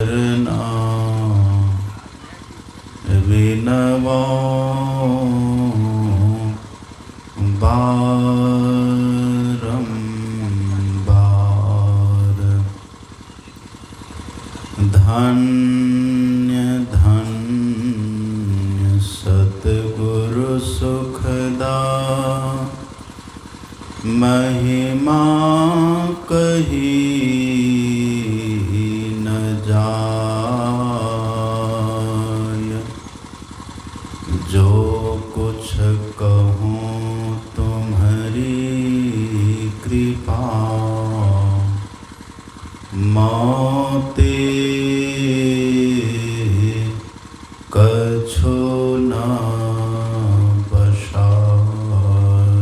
करना विनवो बारंबार। धन्य धन्य सतगुरु सुखदा, महिमा कही न जाय। जो कुछ कहूँ तुम्हारी कृपा, मोते कछु न बसाय।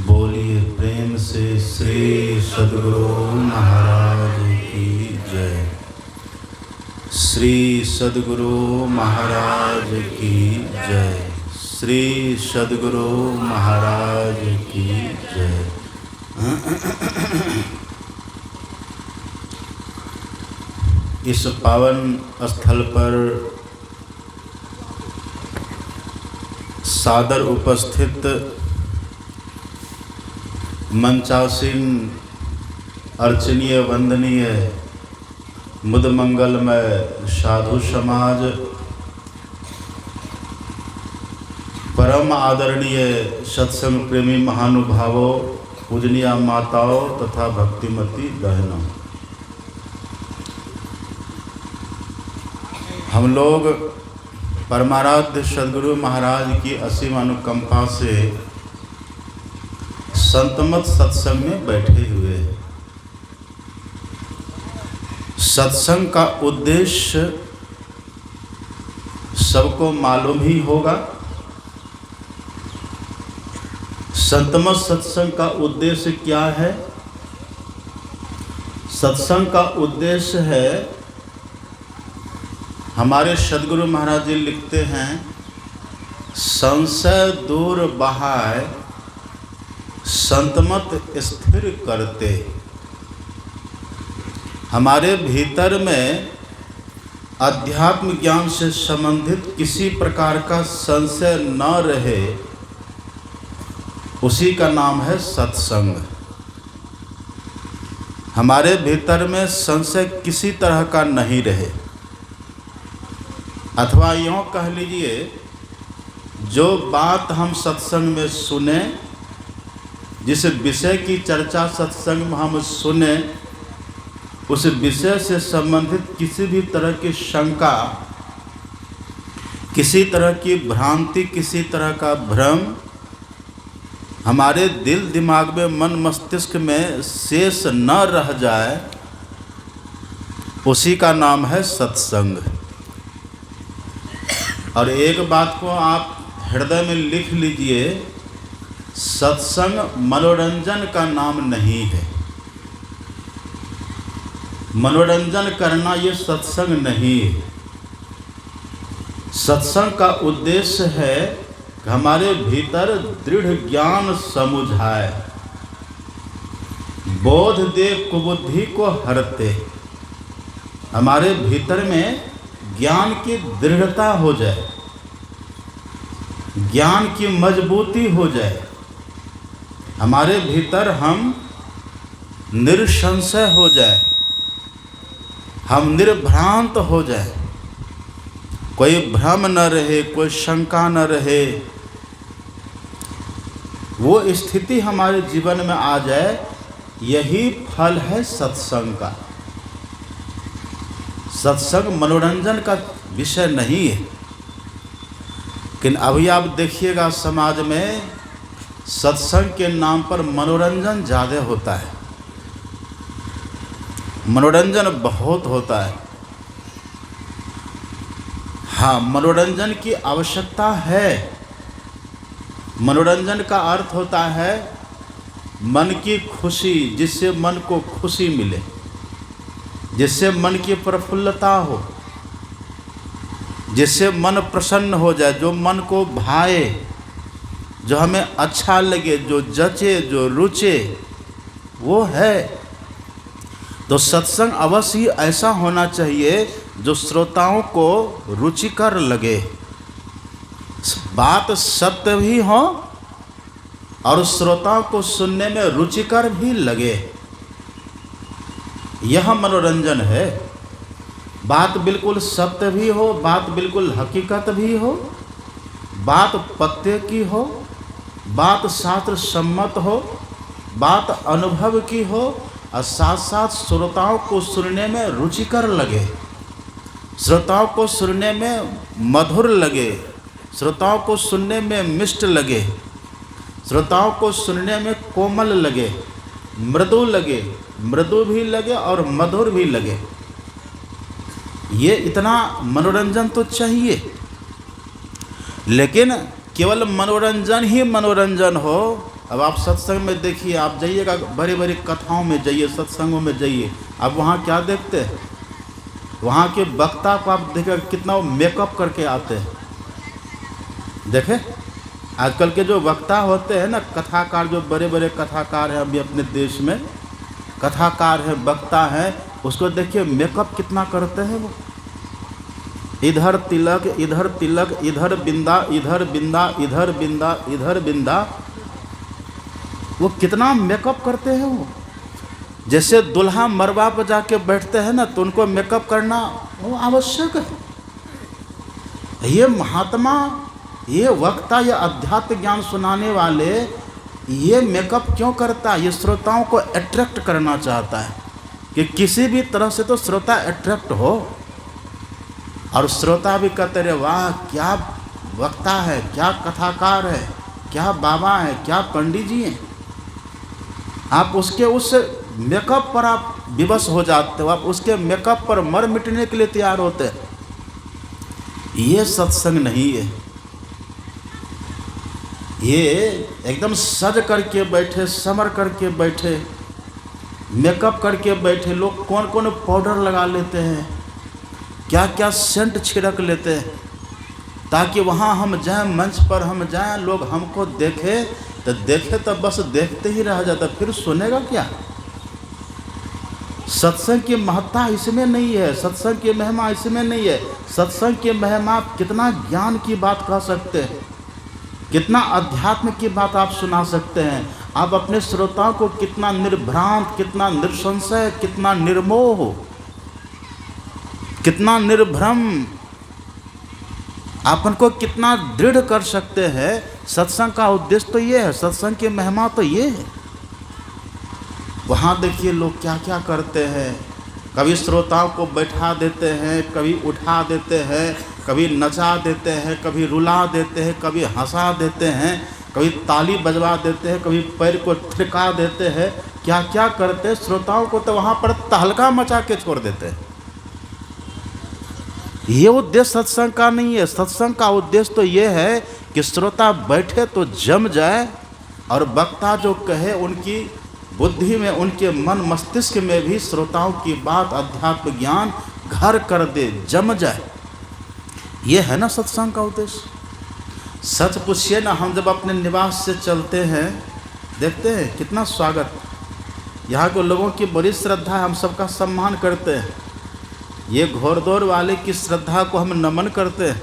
बोलिए प्रेम से श्री सद्गुरु महाराज की जय। श्री सद्गुरु महाराज की जय। श्री सद्गुरु महाराज की जय। इस पावन स्थल पर सादर उपस्थित मंचासीन अर्चनीय वंदनीय मुद मंगलमय साधु समाज, परम आदरणीय सत्संग प्रेमी महानुभावों, पूजनीय माताओं तथा भक्तिमती बहनों, हम लोग परमाराध्य सद्गुरु महाराज की असीम अनुकंपा से संतमत सत्संग में बैठे हुए हैं। सत्संग का उद्देश्य सबको मालूम ही होगा। संतमत सत्संग का उद्देश्य क्या है? सत्संग का उद्देश्य है, हमारे सद्गुरु महाराज जी लिखते हैं, संशय दूर बहाय संतमत स्थिर करते। हमारे भीतर में अध्यात्म ज्ञान से संबंधित किसी प्रकार का संशय न रहे, उसी का नाम है सत्संग। हमारे भीतर में संशय किसी तरह का नहीं रहे, अथवा यूँ कह लीजिए, जो बात हम सत्संग में सुने, जिस विषय की चर्चा सत्संग में हम सुने, उस विषय से संबंधित किसी भी तरह की शंका, किसी तरह की भ्रांति, किसी तरह का भ्रम हमारे दिल दिमाग में, मन मस्तिष्क में शेष न रह जाए, उसी का नाम है सत्संग। और एक बात को आप हृदय में लिख लीजिए, सत्संग मनोरंजन का नाम नहीं है। मनोरंजन करना ये सत्संग नहीं है। सत्संग का उद्देश्य है कि हमारे भीतर दृढ़ ज्ञान समुझाए, बोध दे कुबुद्धि को हरते। हमारे भीतर में ज्ञान की दृढ़ता हो जाए, ज्ञान की मजबूती हो जाए, हमारे भीतर हम निरसंशय हो जाए, हम निर्भ्रांत हो जाए, कोई भ्रम न रहे, कोई शंका न रहे, वो स्थिति हमारे जीवन में आ जाए। यही फल है सत्संग का। सत्संग मनोरंजन का विषय नहीं है, लेकिन अभी आप देखिएगा समाज में सत्संग के नाम पर मनोरंजन ज़्यादा होता है। मनोरंजन बहुत होता है। हाँ, मनोरंजन की आवश्यकता है। मनोरंजन का अर्थ होता है मन की खुशी, जिससे मन को खुशी मिले, जिससे मन की प्रफुल्लता हो, जिससे मन प्रसन्न हो जाए, जो मन को भाए, जो हमें अच्छा लगे, जो जचे, जो रुचे, वो है। तो तो सत्संग अवश्य ही ऐसा होना चाहिए जो श्रोताओं को रुचिकर लगे, बात सत्य भी हो और श्रोताओं को सुनने में रुचिकर भी लगे। यह मनोरंजन है। बात बिल्कुल सत्य भी हो, बात बिल्कुल हकीकत भी हो, बात पत्ते की हो, बात शास्त्र सम्मत हो, बात अनुभव की हो और साथ साथ श्रोताओं को सुनने में रुचिकर लगे, श्रोताओं को सुनने में मधुर लगे, श्रोताओं को सुनने में मिष्ट लगे, श्रोताओं को सुनने में कोमल लगे, मृदु लगे, मृदु भी लगे और मधुर भी लगे। ये इतना मनोरंजन तो चाहिए। लेकिन केवल मनोरंजन ही मनोरंजन हो। अब आप सत्संग में देखिए, आप जाइएगा बड़ी बड़ी कथाओं में जाइए, सत्संगों में जाइए, अब वहाँ क्या देखते हैं? वहाँ के वक्ता को आप देखिए कितना मेकअप करके आते हैं। देखे आजकल के जो वक्ता होते हैं ना, कथाकार, जो बड़े बड़े कथाकार हैं अभी अपने देश में, कथाकार हैं, वक्ता हैं, उसको देखिए मेकअप कितना करते हैं वो। इधर तिलक, इधर तिलक, इधर बिंदा, इधर बिंदा, इधर बिंदा, इधर बिंदा, वो कितना मेकअप करते हैं वो। जैसे दुल्हा मरवा पर जाके बैठते हैं ना, तो उनको मेकअप करना वो आवश्यक है। ये महात्मा, ये वक्ता, ये अध्यात्म ज्ञान सुनाने वाले ये मेकअप क्यों करता है? ये श्रोताओं को अट्रैक्ट करना चाहता है कि किसी भी तरह से तो श्रोता अट्रैक्ट हो और श्रोता भी कहते रहे वाह क्या वक्ता है, क्या कथाकार है, क्या बाबा है, क्या पंडित जी हैं। आप उसके उस मेकअप पर आप विवश हो जाते हो, आप उसके मेकअप पर मर मिटने के लिए तैयार होते हैं। ये सत्संग नहीं है। ये एकदम सज करके बैठे, समर करके बैठे, मेकअप करके बैठे। लोग कौन कौन पाउडर लगा लेते हैं, क्या क्या सेंट छिड़क लेते हैं, ताकि वहाँ हम जाएं, मंच पर हम जाएं, लोग हमको देखें, तो देखे तो बस देखते ही रह जाता, फिर सुनेगा क्या? सत्संग की महत्ता इसमें नहीं है, सत्संग की महिमा इसमें नहीं है। सत्संग की महिमा कितना ज्ञान की बात कह सकते हैं, कितना अध्यात्म की बात आप सुना सकते हैं। आप अपने श्रोताओं को कितना निर्भ्रांत, कितना निसंशय, कितना निर्मोह, कितना निर्भ्रम, आप उनको कितना दृढ़ कर सकते हैं। सत्संग का उद्देश्य तो ये है, सत्संग की महिमा तो ये है। वहाँ देखिए लोग क्या क्या करते हैं, कभी श्रोताओं को बैठा देते हैं, कभी उठा देते हैं, कभी नचा देते हैं, कभी रुला देते हैं, कभी हंसा देते हैं, कभी ताली बजवा देते हैं, कभी पैर को थिरका देते हैं, क्या क्या करते हैं। श्रोताओं को तो वहाँ पर तहलका मचा के छोड़ देते हैं। ये उद्देश्य सत्संग का नहीं है। सत्संग का उद्देश्य तो ये है कि श्रोता बैठे तो जम जाए और वक्ता जो कहे उनकी बुद्धि में, उनके मन मस्तिष्क में भी श्रोताओं की बात, अध्यात्म ज्ञान घर कर दे, जम जाए। ये है ना सत्संग का उद्देश्य। सच पूछिए ना, हम जब अपने निवास से चलते हैं, देखते हैं कितना स्वागत, यहाँ के लोगों की बड़ी श्रद्धा है, हम सबका सम्मान करते हैं। ये घोड़दौड़ वाले की श्रद्धा को हम नमन करते हैं।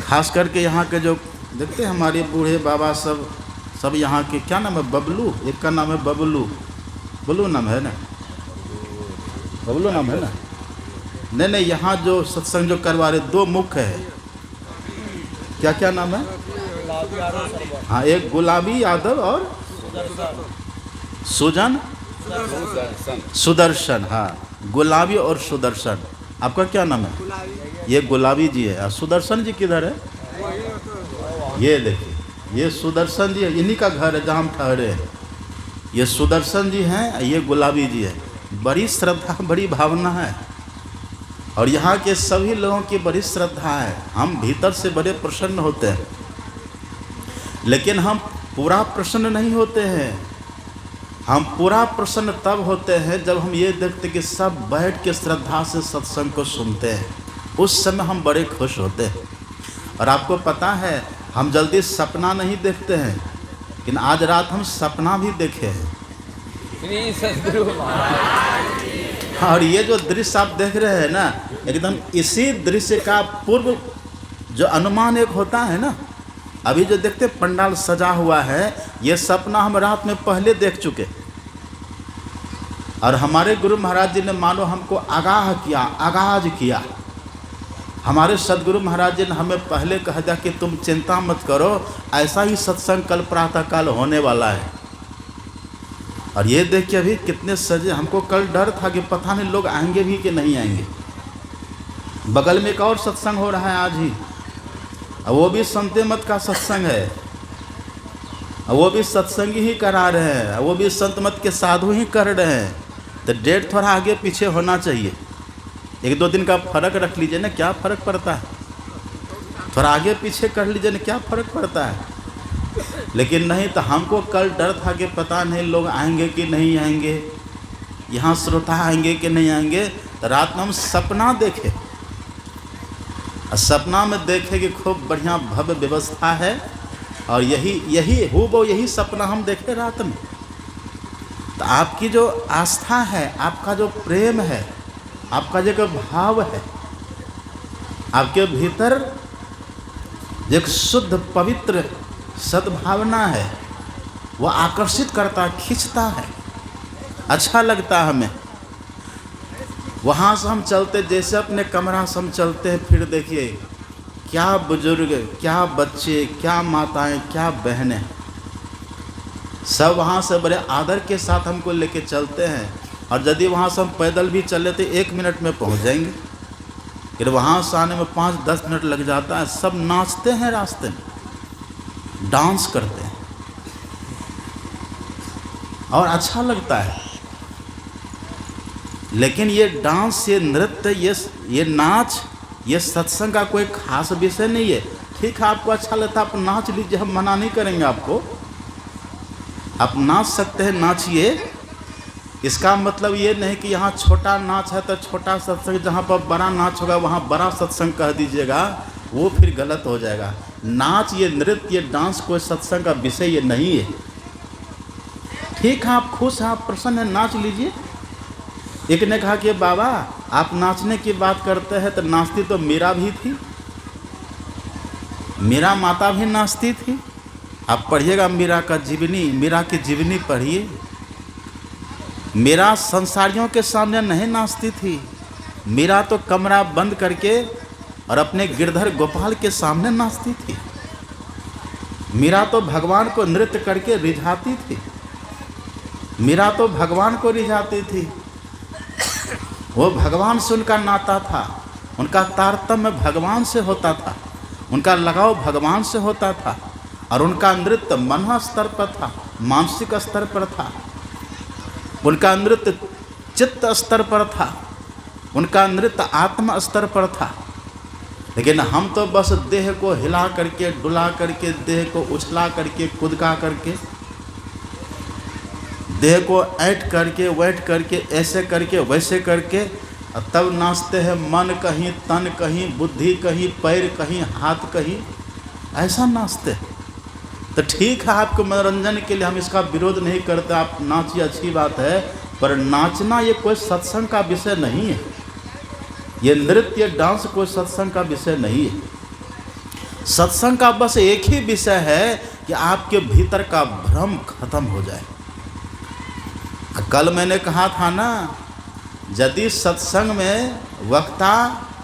खास करके यहाँ के जो देखते हैं हमारे बूढ़े बाबा सब यहाँ के, क्या नाम है, बबलू, एक का नाम है बबलू, बबलू नाम है ना, बबलू नाम है ना, नहीं, यहाँ जो सत्संग जो करवा रहे, दो मुख है, क्या क्या नाम है? हाँ, एक गुलाबी यादव और सुदर्शन। हाँ, गुलाबी और सुदर्शन। आपका क्या नाम है? ये गुलाबी जी है। सुदर्शन जी किधर है? ये देखिए, ये सुदर्शन जी है, इन्हीं का घर है जहाँ हम ठहरे हैं। ये सुदर्शन जी हैं, ये गुलाबी जी है। बड़ी श्रद्धा, बड़ी भावना है और यहाँ के सभी लोगों की बड़ी श्रद्धा है। हम भीतर से बड़े प्रसन्न होते हैं, लेकिन हम पूरा प्रसन्न नहीं होते हैं। हम पूरा प्रसन्न तब होते हैं जब हम ये देखते कि सब बैठ के श्रद्धा से सत्संग को सुनते हैं, उस समय हम बड़े खुश होते हैं। और आपको पता है, हम जल्दी सपना नहीं देखते हैं, लेकिन आज रात हम सपना भी देखे हैं। श्री सद्गुरु महाराज। और ये जो दृश्य आप देख रहे हैं ना, एकदम इसी दृश्य का पूर्व जो अनुमान एक होता है ना, अभी जो देखते पंडाल सजा हुआ है, ये सपना हम रात में पहले देख चुके, और हमारे गुरु महाराज जी ने मानो हमको आगाह किया, आगाज किया। हमारे सदगुरु महाराज जी ने हमें पहले कह दिया कि तुम चिंता मत करो, ऐसा ही सत्संग कल प्रातःकाल होने वाला है। और ये देख के अभी कितने सजे, हमको कल डर था कि पता नहीं लोग आएंगे भी कि नहीं आएंगे। बगल में एक और सत्संग हो रहा है आज ही, वो भी संते मत का सत्संग है, वो भी सत्संगी ही करा रहे हैं, वो भी संत मत के साधु ही कर रहे हैं। तो डेट थोड़ा आगे पीछे होना चाहिए, एक दो दिन का फर्क रख लीजिए ना, क्या फ़र्क पड़ता है। थोड़ा आगे पीछे कर लीजिए ना, क्या फ़र्क पड़ता है। लेकिन नहीं, तो हमको कल डर था कि पता नहीं लोग आएंगे कि नहीं आएंगे, यहाँ श्रोता आएंगे कि नहीं आएंगे। तो रात में हम सपना देखे, और सपना में देखे कि खूब बढ़िया भव्य व्यवस्था है, और यही सपना हम देखे रात में। तो आपकी जो आस्था है, आपका जो प्रेम है, आपका जो भाव है, आपके भीतर जो एक शुद्ध पवित्र सद्भावना है, वो आकर्षित करता, खींचता है, अच्छा लगता है हमें। वहाँ से हम चलते, जैसे अपने कमरा से हम चलते हैं, फिर देखिए क्या बुजुर्ग, क्या बच्चे, क्या माताएं, क्या बहनें, सब वहाँ से बड़े आदर के साथ हमको लेके चलते हैं। और यदि वहाँ से हम पैदल भी चले तो 1 मिनट में पहुँच जाएंगे, फिर वहाँ से आने में 5-10 मिनट लग जाता है। सब नाचते हैं रास्ते में, डांस करते हैं, और अच्छा लगता है। लेकिन ये डांस, ये नृत्य, ये नाच, ये सत्संग का कोई खास विषय नहीं है। ठीक है, आपको अच्छा लगता है आप नाच लीजिए, हम मना नहीं करेंगे आपको, आप नाच सकते हैं, नाचिए। इसका मतलब ये नहीं कि यहाँ छोटा नाच है तो छोटा सत्संग, जहाँ पर बड़ा नाच होगा वहाँ बड़ा सत्संग कह दीजिएगा, वो फिर गलत हो जाएगा। नाच, ये नृत्य, ये डांस कोई सत्संग का विषय ये नहीं है। ठीक है, आप खुश हैं, आप प्रसन्न हैं, नाच लीजिए। एक ने कहा कि बाबा आप नाचने की बात करते हैं, तो नाचती तो मीरा भी थी, मीरा माता भी नाचती थी। आप पढ़िएगा मीरा का जीवनी, मीरा की जीवनी पढ़िए। मीरा संसारियों के सामने नहीं नाचती थी, मीरा तो कमरा बंद करके और अपने गिरधर गोपाल के सामने नाचती थी। मीरा तो भगवान को नृत्य करके रिझाती थी, मीरा तो भगवान को रिझाती थी। वो भगवान से उनका नाता था, उनका तारतम्य भगवान से होता था, उनका लगाव भगवान से होता था, और उनका नृत्य मन स्तर पर था, मानसिक स्तर पर था, उनका नृत्य चित्त स्तर पर था, उनका नृत्य आत्मा स्तर पर था। लेकिन हम तो बस देह को हिला करके, डुला करके, देह को उछला करके, कुदका करके, देह को ऐट करके, वैट करके, ऐसे करके, वैसे करके, तब नाचते हैं। मन कहीं, तन कहीं, बुद्धि कहीं, पैर कहीं, हाथ कहीं, ऐसा नाचते हैं। तो ठीक है, आपके मनोरंजन के लिए हम इसका विरोध नहीं करते, आप नाचिए, अच्छी बात है, पर नाचना ये कोई सत्संग का विषय नहीं है। ये नृत्य, डांस कोई सत्संग का विषय नहीं है। सत्संग का बस एक ही विषय है कि आपके भीतर का भ्रम खत्म हो जाए। कल मैंने कहा था ना, यदि सत्संग में वक्ता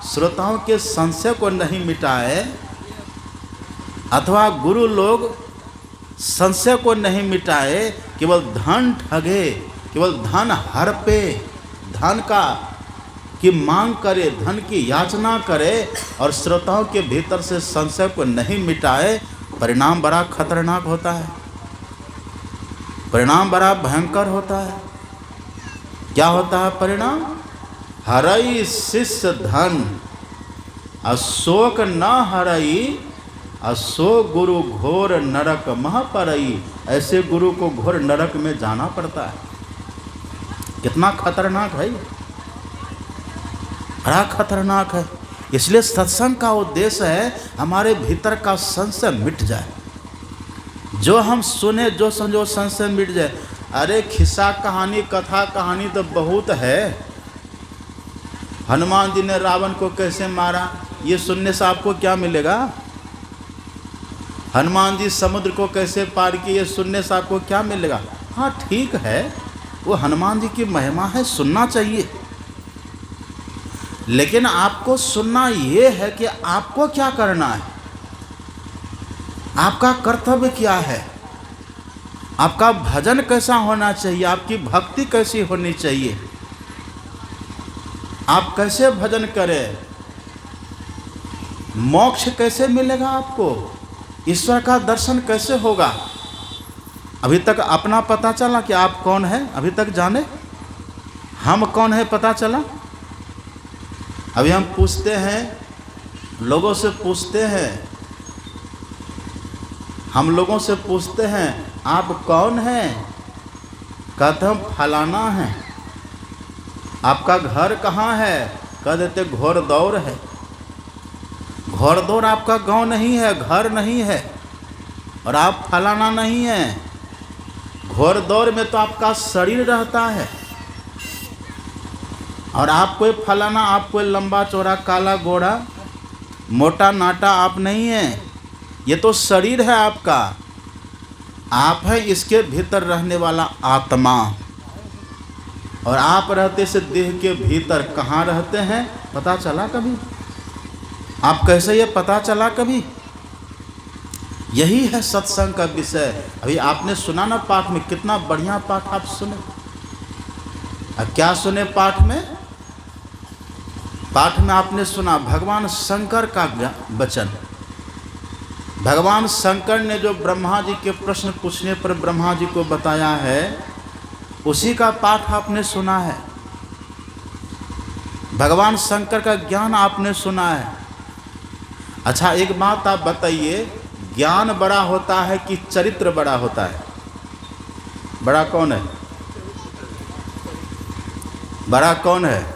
श्रोताओं के संशय को नहीं मिटाए, अथवा गुरु लोग संशय को नहीं मिटाए, केवल धन ठगे, केवल धन हड़पे, धन की मांग करे, धन की याचना करे, और श्रोताओं के भीतर से संशय को नहीं मिटाए, परिणाम बड़ा खतरनाक होता है, परिणाम बड़ा भयंकर होता है। क्या होता है परिणाम? हरई शिष्य धन, अशोक न हरई, असो गुरु घोर नरक मह परई। ऐसे गुरु को घोर नरक में जाना पड़ता है। कितना खतरनाक है, बड़ा खतरनाक है। इसलिए सत्संग का उद्देश्य है हमारे भीतर का संशय मिट जाए, जो हम सुने, जो समझो, संशय मिट जाए। अरे खिस्सा कहानी कथा कहानी तो बहुत है। हनुमान जी ने रावण को कैसे मारा, ये सुनने से आपको क्या मिलेगा? हनुमान जी समुद्र को कैसे पार किए, ये सुनने से आपको क्या मिलेगा? हाँ ठीक है, वो हनुमान जी की महिमा है, सुनना चाहिए। लेकिन आपको सुनना ये है कि आपको क्या करना है, आपका कर्तव्य क्या है, आपका भजन कैसा होना चाहिए, आपकी भक्ति कैसी होनी चाहिए, आप कैसे भजन करें, मोक्ष कैसे मिलेगा आपको, ईश्वर का दर्शन कैसे होगा। अभी तक अपना पता चला कि आप कौन है? अभी तक जाने हम कौन है पता चला? अभी हम पूछते हैं, लोगों से पूछते हैं, हम लोगों से पूछते हैं आप कौन हैं? कहते हम फलाना है। आपका घर कहाँ है? कह देते घोड़दौड़ है। घोड़दौड़ आपका गांव नहीं है, घर नहीं है, और आप फलाना नहीं है। घोड़दौड़ में तो आपका शरीर रहता है, और आप कोई फलाना, आप कोई लंबा चौड़ा काला गोरा मोटा नाटा आप नहीं हैं। ये तो शरीर है आपका, आप है इसके भीतर रहने वाला आत्मा। और आप रहते से देह के भीतर कहाँ रहते हैं पता चला कभी? आप कैसे ये पता चला कभी? यही है सत्संग का विषय। अभी आपने सुना ना पाठ में, कितना बढ़िया पाठ आप सुने। अब क्या सुने पाठ में? पाठ में आपने सुना भगवान शंकर का वचन। भगवान शंकर ने जो ब्रह्मा जी के प्रश्न पूछने पर ब्रह्मा जी को बताया है, उसी का पाठ आपने सुना है। भगवान शंकर का ज्ञान आपने सुना है। अच्छा एक बात आप बताइए, ज्ञान बड़ा होता है कि चरित्र बड़ा होता है? बड़ा कौन है? बड़ा कौन है?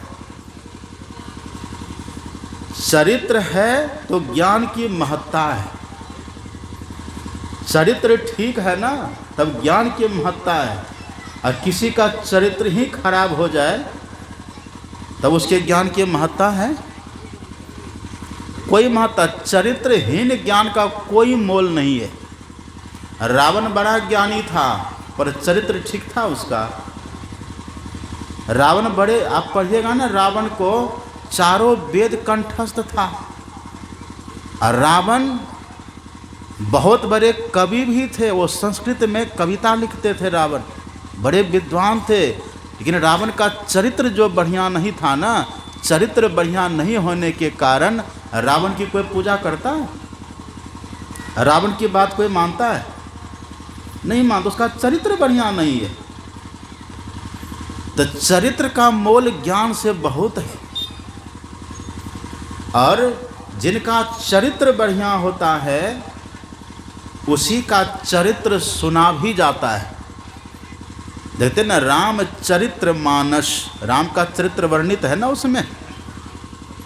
चरित्र है तो ज्ञान की महत्ता है। चरित्र ठीक है ना, तब ज्ञान की महत्ता है। और किसी का चरित्र ही खराब हो जाए तब उसके ज्ञान की महत्ता है? कोई महत्ता, चरित्रहीन ज्ञान का कोई मोल नहीं है। रावण बड़ा ज्ञानी था पर चरित्र ठीक था उसका। रावण बड़े, आप पढ़िएगा ना, रावण को चारों वेद कंठस्थ था। और रावण बहुत बड़े कवि भी थे, वो संस्कृत में कविता लिखते थे। रावण बड़े विद्वान थे, लेकिन रावण का चरित्र जो बढ़िया नहीं था ना, चरित्र बढ़िया नहीं होने के कारण रावण की कोई पूजा करता है? रावण की बात कोई मानता है? नहीं मानता, उसका चरित्र बढ़िया नहीं है। तो चरित्र का मोल ज्ञान से बहुत है। और जिनका चरित्र बढ़िया होता है उसी का चरित्र सुना भी जाता है। देखते ना राम चरित्र मानस, राम का चरित्र वर्णित है ना, उसमें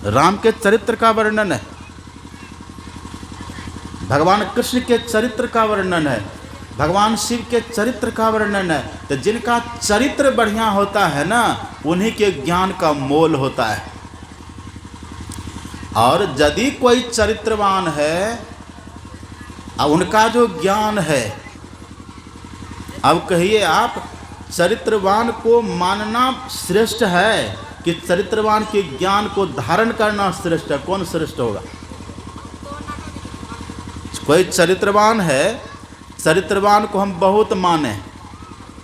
राम के चरित्र का वर्णन है, भगवान कृष्ण के चरित्र का वर्णन है, भगवान शिव के चरित्र का वर्णन है। तो जिनका चरित्र बढ़िया होता है ना, उन्हीं के ज्ञान का मोल होता है। और यदि कोई चरित्रवान है, अब उनका जो ज्ञान है, अब कहिए आप चरित्रवान को मानना श्रेष्ठ है कि चरित्रवान के ज्ञान को धारण करना श्रेष्ठ है? कौन श्रेष्ठ होगा? कोई चरित्रवान है, चरित्रवान को हम बहुत माने,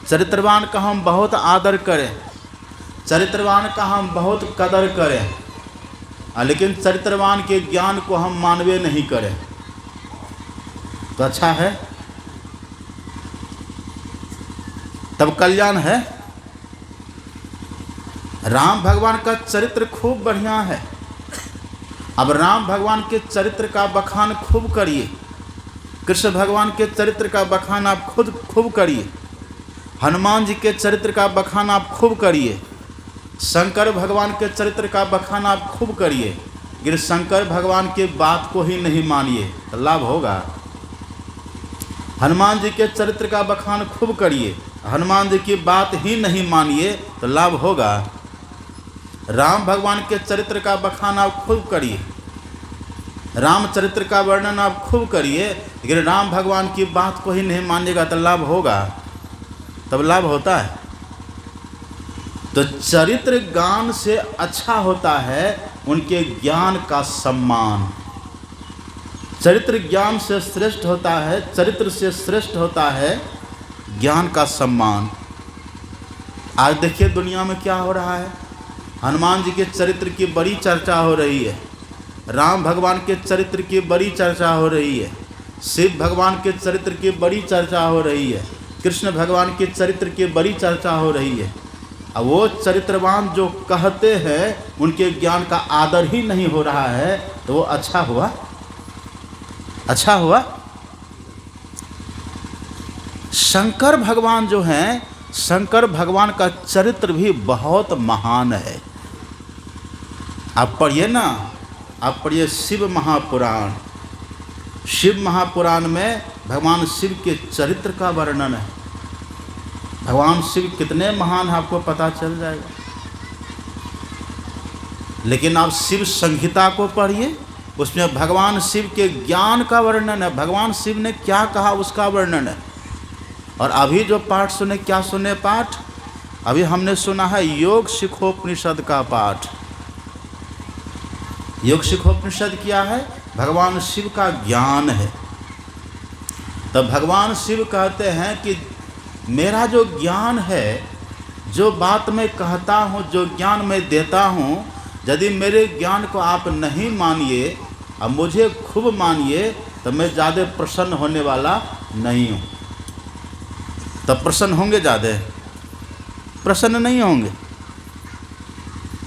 चरित्रवान का हम बहुत आदर करें, चरित्रवान का हम बहुत कदर करें, लेकिन चरित्रवान के ज्ञान को हम मानवे नहीं करें, तो अच्छा है? तब कल्याण है? राम भगवान का चरित्र खूब बढ़िया है। अब राम भगवान के चरित्र का बखान खूब करिए, कृष्ण भगवान के चरित्र का बखान आप खुद खूब करिए, हनुमान जी के चरित्र का बखान आप खूब करिए, शंकर भगवान के चरित्र का बखान आप खूब करिए। लेकिन शंकर भगवान के बात को ही नहीं मानिए तो लाभ होगा? हनुमान जी के चरित्र का बखान खूब करिए हनुमान जी की बात ही नहीं मानिए तो लाभ होगा। राम भगवान के चरित्र का बखान आप खूब करिए, रामचरित्र का वर्णन आप खूब करिए, लेकिन राम भगवान की बात को ही नहीं मानिएगा तो लाभ होगा? तब लाभ होता है। तो चरित्र गान से अच्छा होता है उनके ज्ञान का सम्मान। चरित्र ज्ञान से श्रेष्ठ होता है, चरित्र से श्रेष्ठ होता है ज्ञान का सम्मान। आज देखिए दुनिया में क्या हो रहा है। हनुमान जी के चरित्र की बड़ी चर्चा हो रही है, राम भगवान के चरित्र की बड़ी चर्चा हो रही है, शिव भगवान के चरित्र की बड़ी चर्चा हो रही है, कृष्ण भगवान के चरित्र की बड़ी चर्चा हो रही है। अब वो चरित्रवान जो कहते हैं उनके ज्ञान का आदर ही नहीं हो रहा है, तो वो अच्छा हुआ? अच्छा हुआ? शंकर भगवान जो हैं, शंकर भगवान का चरित्र भी बहुत महान है। आप पढ़िए ना, आप पढ़िए शिव महापुराण। शिव महापुराण में भगवान शिव के चरित्र का वर्णन है। भगवान शिव कितने महान है आपको पता चल जाएगा। लेकिन आप शिव संहिता को पढ़िए, उसमें भगवान शिव के ज्ञान का वर्णन है, भगवान शिव ने क्या कहा उसका वर्णन है। और अभी जो पाठ सुने, क्या सुने पाठ? अभी हमने सुना है योग शिखोपनिषद का पाठ। योग शिखोपनिषद क्या है? भगवान शिव का ज्ञान है। तब भगवान शिव कहते हैं कि मेरा जो ज्ञान है, जो बात मैं कहता हूँ, जो ज्ञान मैं देता हूँ, यदि मेरे ज्ञान को आप नहीं मानिए और मुझे खूब मानिए तो मैं ज़्यादा प्रसन्न होने वाला नहीं हूँ। तब प्रसन्न होंगे? ज़्यादा प्रसन्न नहीं होंगे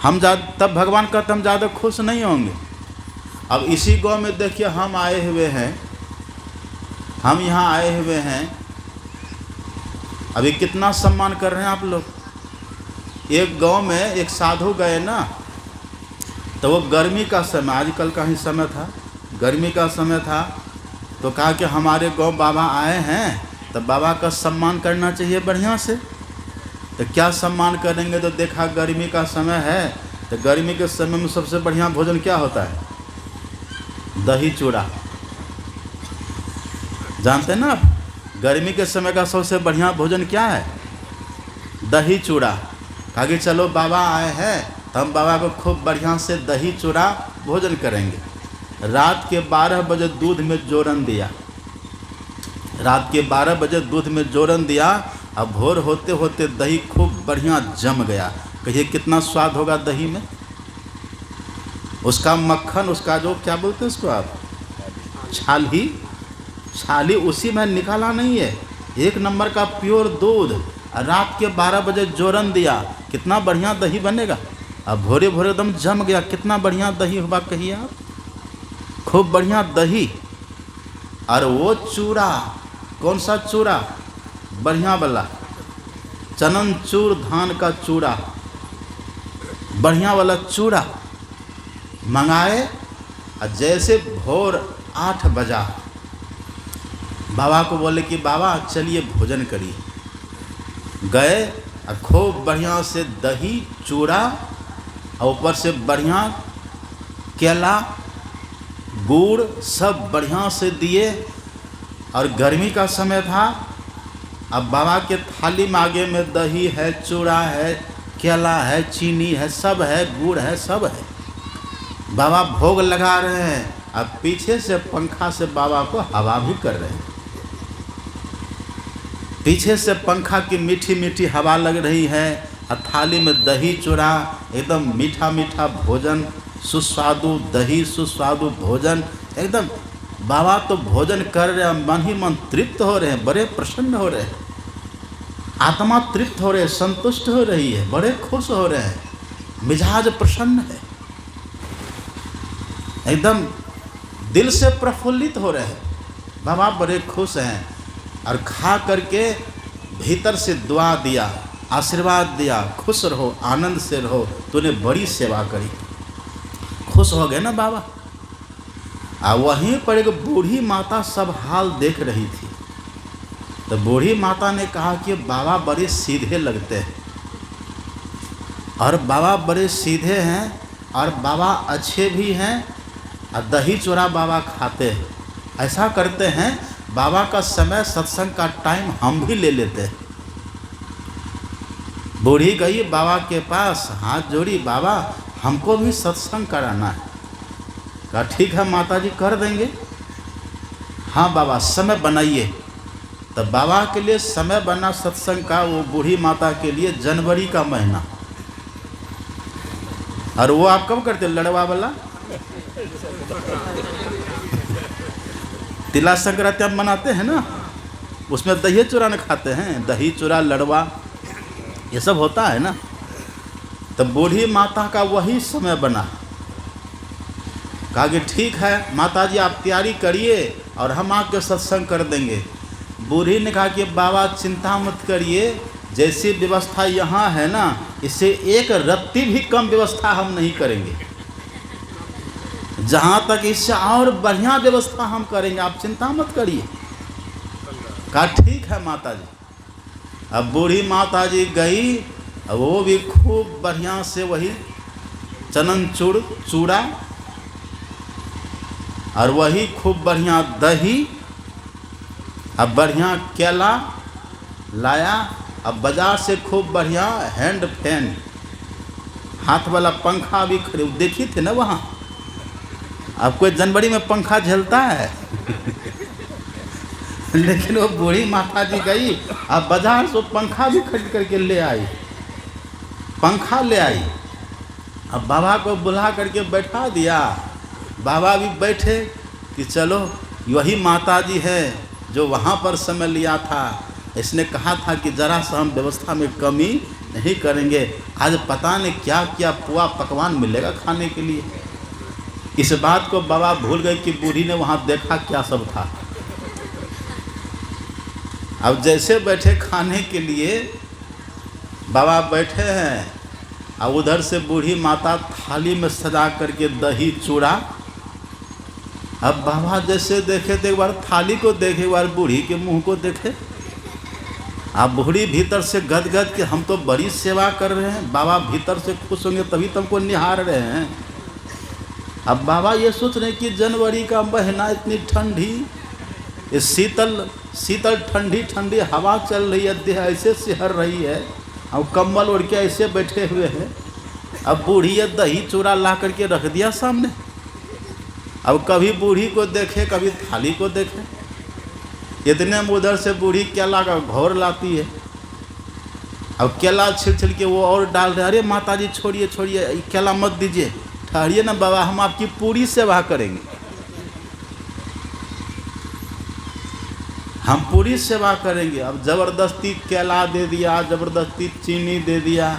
हम। तब भगवान कहते हम ज़्यादा खुश नहीं होंगे। अब इसी गांव में देखिए हम आए हुए हैं, हम यहाँ आए हुए हैं, अभी कितना सम्मान कर रहे हैं आप लोग। एक गांव में एक साधु गए ना, तो वो गर्मी का समय, आजकल का ही समय था, गर्मी का समय था, तो कहा कि हमारे गांव बाबा आए हैं तो बाबा का सम्मान करना चाहिए बढ़िया से। तो क्या सम्मान करेंगे? तो देखा गर्मी का समय है, तो गर्मी के समय में सबसे बढ़िया भोजन क्या होता है? दही चूड़ा। जानते हैं ना आप, गर्मी के समय का सबसे बढ़िया भोजन क्या है? दही चूड़ा। कहा कि चलो बाबा आए हैं तो हम बाबा को खूब बढ़िया से दही चूड़ा भोजन करेंगे। रात के 12 बजे दूध में जोरन दिया, रात के 12 बजे दूध में जोरन दिया। अब भोर होते होते दही खूब बढ़िया जम गया। कहिए कितना स्वाद होगा दही में। उसका मक्खन, उसका जो क्या बोलते हैं उसको आप, छाली, छाली उसी में निकाला नहीं है। एक नंबर का प्योर दूध। रात के 12 बजे जोरन दिया, कितना बढ़िया दही बनेगा। अब भोरे भोरे एकदम जम गया, कितना बढ़िया दही होगा कहिए आप। खूब बढ़िया दही। और वो चूड़ा, कौन सा चूड़ा? बढ़िया वाला चनन चूर, धान का चूड़ा, बढ़िया वाला चूड़ा मंगाए। और जैसे भोर 8 बजा, बाबा को बोले कि बाबा चलिए भोजन करिए। गए और खूब बढ़िया से दही चूड़ा और ऊपर से बढ़िया केला गुड़ सब बढ़िया से दिए। और गर्मी का समय था। अब बाबा के थाली में आगे में दही है, चूड़ा है, केला है, चीनी है, सब है, गुड़ है, सब है। बाबा भोग लगा रहे हैं, अब पीछे से पंखा से बाबा को हवा भी कर रहे हैं। पीछे से पंखा की मीठी मीठी हवा लग रही है और थाली में दही चूड़ा, एकदम मीठा मीठा भोजन, सुस्वादु दही, सुस्वादु भोजन। एकदम बाबा तो भोजन कर रहे हैं, मन ही मन तृप्त हो रहे हैं, बड़े प्रसन्न हो रहे हैं, आत्मा तृप्त हो रहे हैं, संतुष्ट हो रही है, बड़े खुश हो रहे हैं, मिजाज प्रसन्न है, एकदम दिल से प्रफुल्लित हो रहे हैं। बाबा बड़े खुश हैं। और खा करके भीतर से दुआ दिया, आशीर्वाद दिया, खुश रहो, आनंद से रहो, तूने बड़ी सेवा करी। खुश हो गए ना बाबा। वहीं पर एक बूढ़ी माता सब हाल देख रही थी। तो बूढ़ी माता ने कहा कि बाबा बड़े सीधे लगते हैं, और बाबा बड़े सीधे हैं, और बाबा अच्छे भी हैं, और दही चूड़ा बाबा खाते हैं। ऐसा करते हैं, बाबा का समय सत्संग का टाइम हम भी ले लेते हैं। बूढ़ी गई बाबा के पास, हाथ जोड़ी, बाबा हमको भी सत्संग कराना है। कहा ठीक है माता जी, कर देंगे। हाँ बाबा समय बनाइए। तो बाबा के लिए समय बना सत्संग का, वो बूढ़ी माता के लिए जनवरी का महीना। और वो आप कब करते, लड़वा वाला तिला संक्रांति आप मनाते हैं ना, उसमें दही चूड़ा न खाते हैं, दही चूड़ा लड़वा ये सब होता है ना। तो बूढ़ी माता का वही समय बना। कहा कि ठीक है माता जी आप तैयारी करिए और हम आके सत्संग कर देंगे। बूढ़ी ने कहा कि बाबा चिंता मत करिए, जैसी व्यवस्था यहाँ है ना, इससे एक रत्ती भी कम व्यवस्था हम नहीं करेंगे, जहाँ तक इससे और बढ़िया व्यवस्था हम करेंगे, आप चिंता मत करिए। कहा ठीक है माता जी। अब बूढ़ी माता जी गई, वो भी खूब बढ़िया से वही चनन चूड़ा और वही खूब बढ़िया दही, अब बढ़िया केला लाया। अब बाजार से खूब बढ़िया हैंड फैन, हाथ वाला पंखा भी खरीद, देखी थे ना वहाँ। अब कोई जनवरी में पंखा झेलता है लेकिन वो बूढ़ी माता जी गई, अब बाजार से पंखा भी खरीद करके ले आई, पंखा ले आई। अब बाबा को बुला करके बैठा दिया। बाबा भी बैठे कि चलो वही माता जी है जो वहाँ पर समय लिया था। इसने कहा था कि ज़रा सा हम व्यवस्था में कमी नहीं करेंगे। आज पता नहीं क्या क्या पुआ पकवान मिलेगा खाने के लिए। इस बात को बाबा भूल गए कि बूढ़ी ने वहाँ देखा क्या सब था। अब जैसे बैठे खाने के लिए, बाबा बैठे हैं, और उधर से बूढ़ी माता थाली में सजा करके दही चूड़ा। अब बाबा जैसे देखे तो एक बार थाली को देखे, एक बार बूढ़ी के मुंह को देखे। अब बूढ़ी भीतर से गदगद कि हम तो बड़ी सेवा कर रहे हैं, बाबा भीतर से खुश होंगे तभी तुमको निहार रहे हैं। अब बाबा ये सोच रहे हैं कि जनवरी का महीना, इतनी ठंडी, इस शीतल ठंडी ठंडी हवा चल रही है, देह ऐसे सिहर रही है, और कम्बल ओढ़ के ऐसे बैठे हुए हैं। अब बूढ़ी ये दही चूड़ा ला करके रख दिया सामने। अब कभी बूढ़ी को देखे, कभी थाली को देखे। इतने में उधर से बूढ़ी केला का घौर लाती है। अब केला छिल के वो और डाल रहे। अरे माता जी छोड़िए छोड़िए, केला मत दीजिए, ठहरिए ना बाबा, हम आपकी पूरी सेवा करेंगे, हम पूरी सेवा करेंगे। अब ज़बरदस्ती केला दे दिया, ज़बरदस्ती चीनी दे दिया।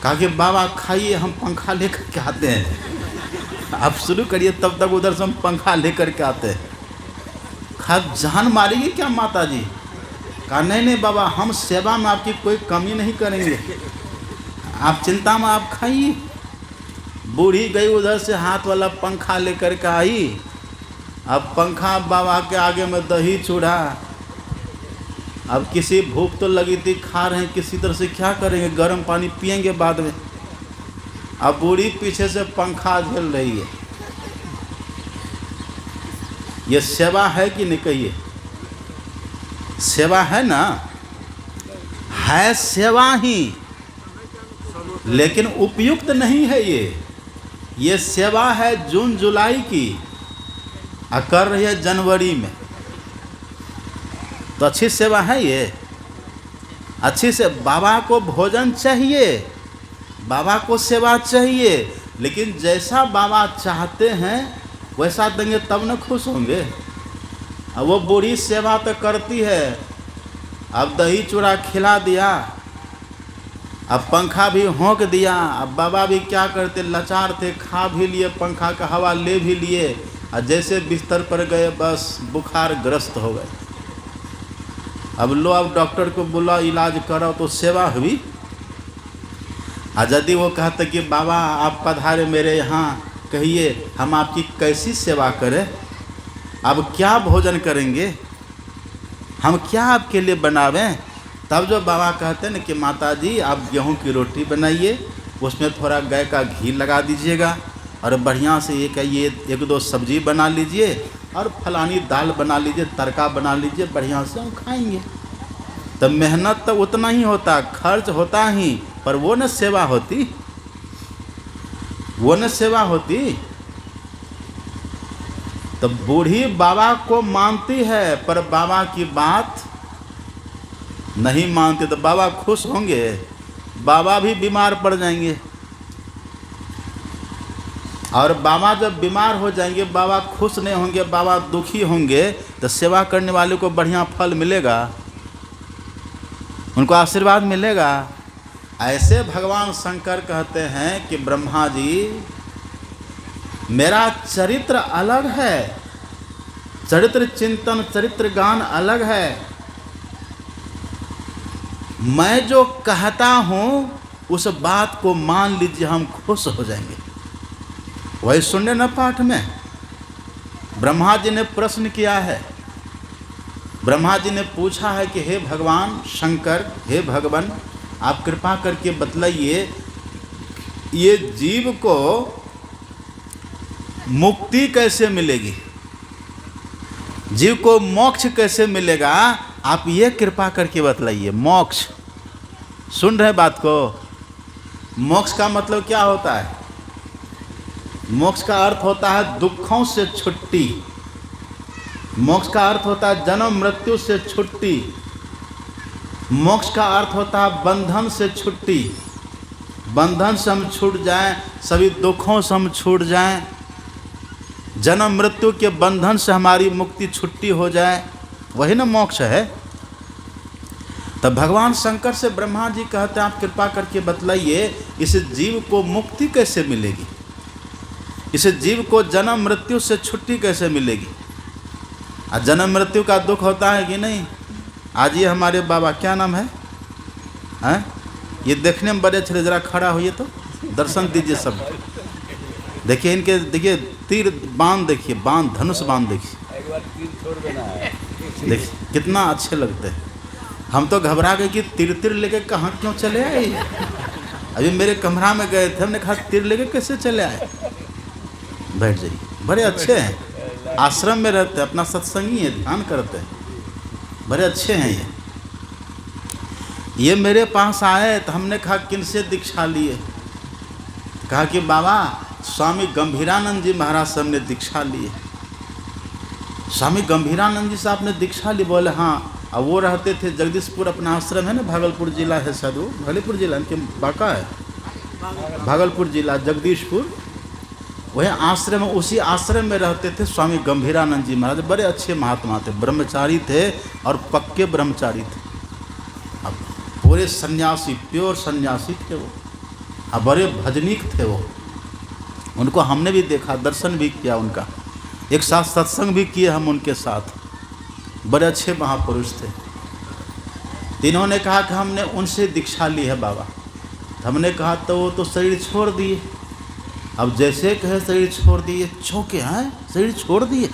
कहा कि बाबा खाइए, हम पंखा लेकर के आते हैं, आप शुरू करिए, तब तक उधर से हम पंखा लेकर के आते हैं। खा जान मारेगी क्या माता जी? कहा नहीं बाबा, हम सेवा में आपकी कोई कमी नहीं करेंगे, आप चिंता में आप खाइए। बूढ़ी गई उधर से हाथ वाला पंखा लेकर के आई। अब पंखा बाबा के आगे में दही चूड़ा। अब किसी भूख तो लगी थी, खा रहे हैं, किसी तरह से क्या करेंगे, गर्म पानी पिएंगे बाद में। अब बूढ़ी पीछे से पंखा झेल रही है। ये सेवा है कि नहीं कहिए? सेवा है ना? है सेवा ही, लेकिन उपयुक्त नहीं है ये सेवा है जून जुलाई की, कर रही है जनवरी में, तो अच्छी सेवा है ये। अच्छी से बाबा को भोजन चाहिए, बाबा को सेवा चाहिए, लेकिन जैसा बाबा चाहते हैं वैसा देंगे तब न खुश होंगे। अब वो बूढ़ी सेवा तो करती है। अब दही चूड़ा खिला दिया, अब पंखा भी होंक दिया। अब बाबा भी क्या करते, लाचार थे, खा भी लिए, पंखा का हवा ले भी लिए, और जैसे बिस्तर पर गए बस बुखार ग्रस्त हो गए। अब लो, अब डॉक्टर को बोला इलाज करो, तो सेवा हुई। और यदि वो कहते कि बाबा आप पधारे मेरे यहाँ, कहिए हम आपकी कैसी सेवा करें, अब क्या भोजन करेंगे? हम क्या आपके लिए बनावें। तब जो बाबा कहते हैं ना कि माता जी आप गेहूं की रोटी बनाइए, उसमें थोड़ा गाय का घी लगा दीजिएगा और बढ़िया से ये एक दो सब्जी बना लीजिए और फलानी दाल बना लीजिए, तड़का बना लीजिए, बढ़िया से हम खाएंगे। तब मेहनत तो उतना ही होता, खर्च होता ही, पर वो न सेवा होती, वो न सेवा होती। तो बूढ़ी बाबा को मानती है पर बाबा की बात नहीं मानते, तो बाबा खुश होंगे? बाबा भी बीमार पड़ जाएंगे। और बाबा जब बीमार हो जाएंगे, बाबा खुश नहीं होंगे, बाबा दुखी होंगे, तो सेवा करने वाले को बढ़िया फल मिलेगा, उनको आशीर्वाद मिलेगा। ऐसे भगवान शंकर कहते हैं कि ब्रह्मा जी मेरा चरित्र अलग है, चरित्र चिंतन चरित्र गान अलग है। मैं जो कहता हूं उस बात को मान लीजिए, हम खुश हो जाएंगे। वही सुनने न पाठ में ब्रह्मा जी ने प्रश्न किया है, ब्रह्मा जी ने पूछा है कि हे भगवान शंकर, हे भगवान आप कृपा करके बतलाइए ये जीव को मुक्ति कैसे मिलेगी, जीव को मोक्ष कैसे मिलेगा, आप ये कृपा करके बतलाइए। मोक्ष, सुन रहे बात को? मोक्ष का मतलब क्या होता है? मोक्ष का अर्थ होता है दुखों से छुट्टी, मोक्ष का अर्थ होता है जन्म मृत्यु से छुट्टी, मोक्ष का अर्थ होता है बंधन से छुट्टी, बंधन से हम छूट जाएं, सभी दुखों से हम छूट जाएं, जन्म मृत्यु के बंधन से हमारी मुक्ति छुट्टी हो जाए, वही ना मोक्ष है। तब भगवान शंकर से ब्रह्मा जी कहते हैं आप कृपा करके बतलाइए इस जीव को मुक्ति कैसे मिलेगी, इस जीव को जन्म मृत्यु से छुट्टी कैसे मिलेगी। और जन्म मृत्यु का दुख होता है कि नहीं? आज ये हमारे बाबा क्या नाम है, हैं? ये देखने में बड़े अच्छे, जरा खड़ा होइए तो दर्शन दीजिए सब। देखिए इनके, देखिए तीर बांध, देखिए बांध, धनुष बांध, देखिए एक बार तीर छोड़ देना है। देखिए कितना अच्छे लगते हैं। हम तो घबरा गए कि तीर लेके कहाँ क्यों चले आए। अभी मेरे कमरा में गए थे, हमने कहा तीर लेके कैसे चले आए। बैठ जाइए, बड़े अच्छे हैं, आश्रम में रहते हैं, अपना सत्संगी है, ध्यान करते हैं, बड़े अच्छे हैं। ये मेरे पास आए तो हमने कहा किनसे दीक्षा लिए, कहा कि बाबा स्वामी गंभीरानंद जी महाराज से हमने दीक्षा ली है। स्वामी गंभीरानंद जी से आपने दीक्षा ली? बोले हाँ। अब वो रहते थे जगदीशपुर, अपना आश्रम है ना, भागलपुर जिला है शायद, वो भागलपुर जिला इनके बाका है, भागलपुर जिला जगदीशपुर, वही आश्रम, उसी आश्रम में रहते थे स्वामी गंभीरानंद जी महाराज। बड़े अच्छे महात्मा थे, ब्रह्मचारी थे और पक्के ब्रह्मचारी थे, अब पूरे सन्यासी, प्योर सन्यासी थे वो, अब बड़े भजनीक थे वो। उनको हमने भी देखा, दर्शन भी किया उनका, एक साथ सत्संग भी किए हम उनके साथ, बड़े अच्छे महापुरुष थे। इन्होंने कहा कि हमने उनसे दीक्षा ली है बाबा। हमने कहा तो वो तो शरीर छोड़ दिए, अब जैसे कहे शरीर छोड़ दिए, चौके हैं, शरीर छोड़ दिए?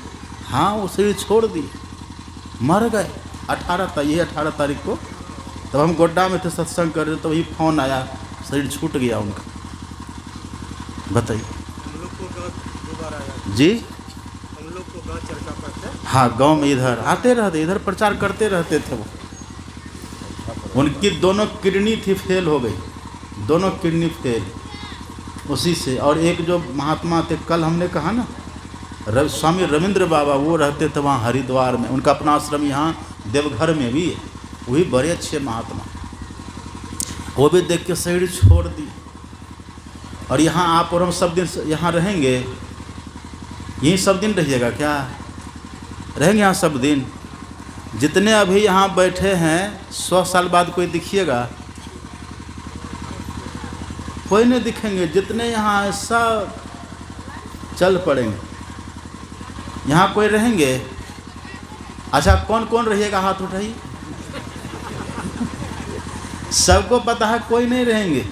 हाँ वो शरीर छोड़ दिए, मर गए 18 तारीख को। तब हम गोड्डा में थे, सत्संग कर रहे, तो वही फ़ोन आया, शरीर छूट गया उनका। बताइए जी। हम लोग को गाँव चर्चा करते हैं। हाँ गांव में इधर आते रहते, इधर प्रचार करते रहते थे वो। उनकी दोनों किडनी थी, फेल हो गई, दोनों किडनी फेल उसी से। और एक जो महात्मा थे, कल हमने कहा ना, स्वामी रविंद्र बाबा, वो रहते थे वहाँ हरिद्वार में, उनका अपना आश्रम यहाँ देवघर में भी है, वही बड़े अच्छे महात्मा। वो भी देख के शरीर छोड़ दी। और यहाँ आप और हम सब दिन यहाँ रहेंगे, यहीं सब दिन रहिएगा क्या? रहेंगे यहाँ सब दिन? जितने अभी यहाँ बैठे हैं 100 साल बाद कोई दिखिएगा? कोई नहीं दिखेंगे। जितने यहाँ हैं सब चल पड़ेंगे। यहाँ कोई रहेंगे? अच्छा कौन कौन रहिएगा, हाथ उठाइए। सबको पता है कोई नहीं रहेंगे।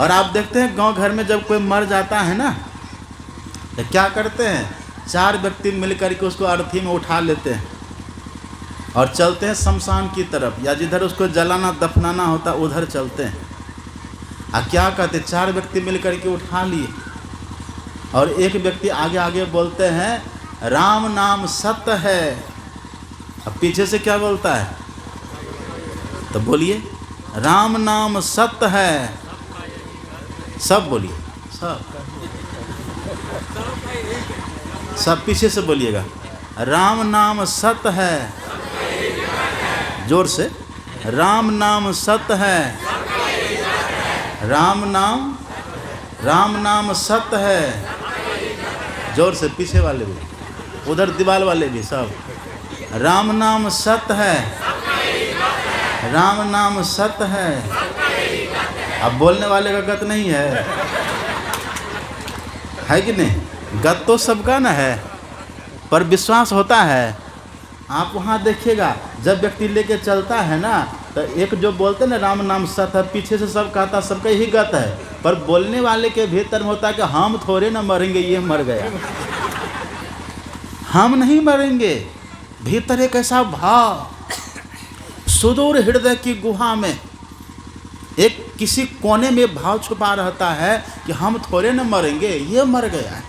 और आप देखते हैं गांव घर में जब कोई मर जाता है ना, तो क्या करते हैं, 4 व्यक्ति मिलकर के उसको अर्थी में उठा लेते हैं और चलते हैं शमशान की तरफ, या जिधर उसको जलाना दफनाना होता उधर चलते हैं। क्या कहते, 4 व्यक्ति मिलकर के उठा लिए और एक व्यक्ति आगे आगे बोलते हैं राम नाम सत्य है। अब पीछे से क्या बोलता है, तो बोलिए राम नाम सत्य है। सब बोलिए, सब पीछे से बोलिएगा, राम नाम सत्य है। जोर से, राम नाम सत्य है। राम नाम सत्य है। जोर से, पीछे वाले भी, उधर दीवार वाले भी, सब राम नाम सत्य है। राम नाम सत्य है। अब बोलने वाले का गत नहीं है कि नहीं? गत तो सबका ना है, पर विश्वास होता है। आप वहाँ देखिएगा, जब व्यक्ति लेके चलता है ना, तो एक जो बोलते हैं ना राम नाम सत्य है, पीछे से सब कहता, सबका यही गत है, पर बोलने वाले के भीतर में होता है कि हम थोड़े ना मरेंगे, ये मर गया, हम नहीं मरेंगे। भीतर एक ऐसा भाव, सुदूर हृदय की गुहा में एक किसी कोने में भाव छुपा रहता है कि हम थोड़े न मरेंगे, ये मर गया है।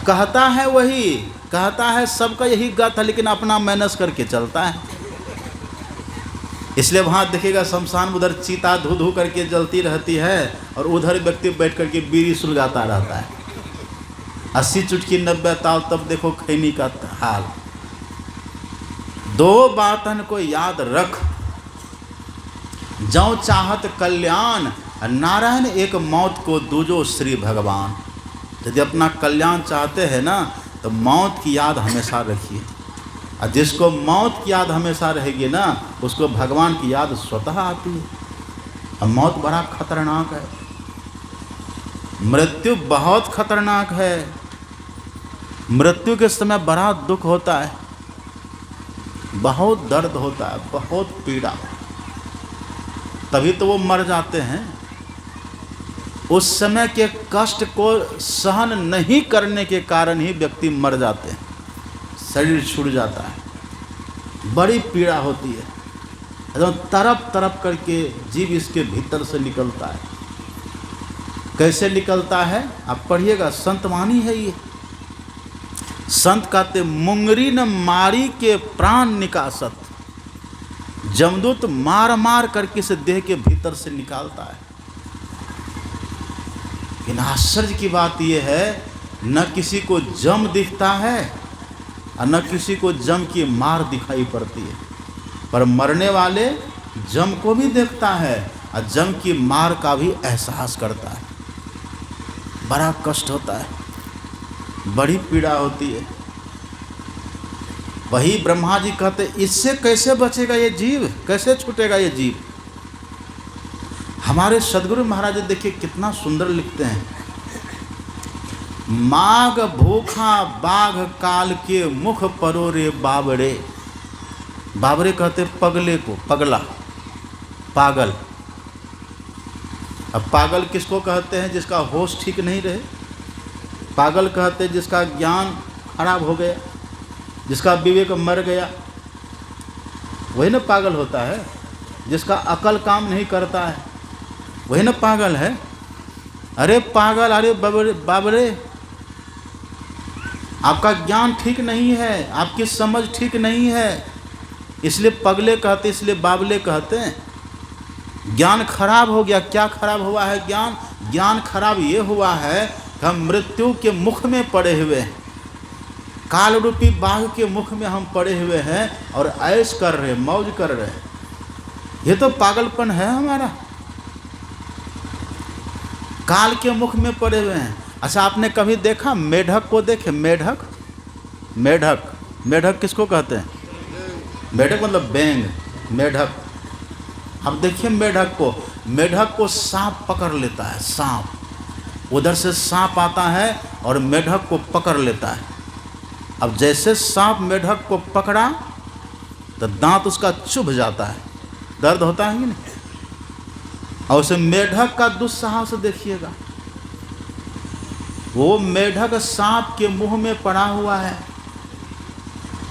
कहता है वही, कहता है सबका यही गत है, लेकिन अपना मैनेज करके चलता है। इसलिए वहाँ देखिएगा शमशान उधर चीता धू धू करके जलती रहती है और उधर व्यक्ति बैठ करके बीड़ी सुलगाता रहता है। 80 चुटकी 90 ताल, तब देखो खैनी का हाल। 2 बातन को याद रख, जौ चाहत कल्याण, नारायण एक मौत को दूजो श्री भगवान। यदि अपना कल्याण चाहते हैं ना, तो मौत की याद हमेशा रखिए, और जिसको मौत की याद हमेशा रहेगी ना, उसको भगवान की याद स्वतः आती है। अब मौत बड़ा खतरनाक है, मृत्यु बहुत खतरनाक है। मृत्यु के समय बड़ा दुख होता है, बहुत दर्द होता है, बहुत पीड़ा, तभी तो वो मर जाते हैं। उस समय के कष्ट को सहन नहीं करने के कारण ही व्यक्ति मर जाते हैं, शरीर छूट जाता है, बड़ी पीड़ा होती है, एकदम तरप तरप करके जीव इसके भीतर से निकलता है। कैसे निकलता है आप पढ़िएगा, संतवाणी है ये। संत कहते मुंगरी न मारी के प्राण निकासत, जमदूत मार मार करके इस देह के भीतर से निकालता है। लेकिन आश्चर्य की बात यह है, न किसी को जम दिखता है और न किसी को जम की मार दिखाई पड़ती है, पर मरने वाले जम को भी देखता है और जम की मार का भी एहसास करता है। बड़ा कष्ट होता है, बड़ी पीड़ा होती है। वही ब्रह्मा जी कहते, इससे कैसे बचेगा ये जीव, कैसे छूटेगा ये जीव। हमारे सदगुरु महाराज देखिए कितना सुंदर लिखते हैं, माघ भूखा बाघ काल के मुख परोरे बाबरे। बाबरे कहते पगले को, पगला, पागल। अब पागल किसको कहते हैं? जिसका होश ठीक नहीं रहे। पागल कहते हैं जिसका ज्ञान खराब हो गया, जिसका विवेक मर गया, वही ना पागल होता है। जिसका अकल काम नहीं करता है, वही ना पागल है। अरे पागल, अरे बाबरे, आपका ज्ञान ठीक नहीं है, आपकी समझ ठीक नहीं है, इसलिए पगले कहते, इसलिए बाबले कहते हैं। ज्ञान खराब हो गया। क्या खराब हुआ है ज्ञान? ज्ञान खराब ये हुआ है कि हम मृत्यु के मुख में पड़े हुए हैं, काल रूपी बाघ के मुख में हम पड़े हुए हैं और ऐश कर रहे, मौज कर रहे हैं। ये तो पागलपन है हमारा, काल के मुख में पड़े हुए हैं। अच्छा, आपने कभी देखा मेढक को? देखे मेढक? मेढक, मेढक किसको कहते हैं? मेढक मतलब बैंग, मेढक। अब देखिए मेढक को सांप पकड़ लेता है। सांप, उधर से सांप आता है और मेढक को पकड़ लेता है। अब जैसे सांप मेढक को पकड़ा तो दांत उसका चुभ जाता है, दर्द होता है कि नहीं? और उसे मेढक का दुस्साहस देखिएगा, वो मेढक सांप के मुंह में पड़ा हुआ है।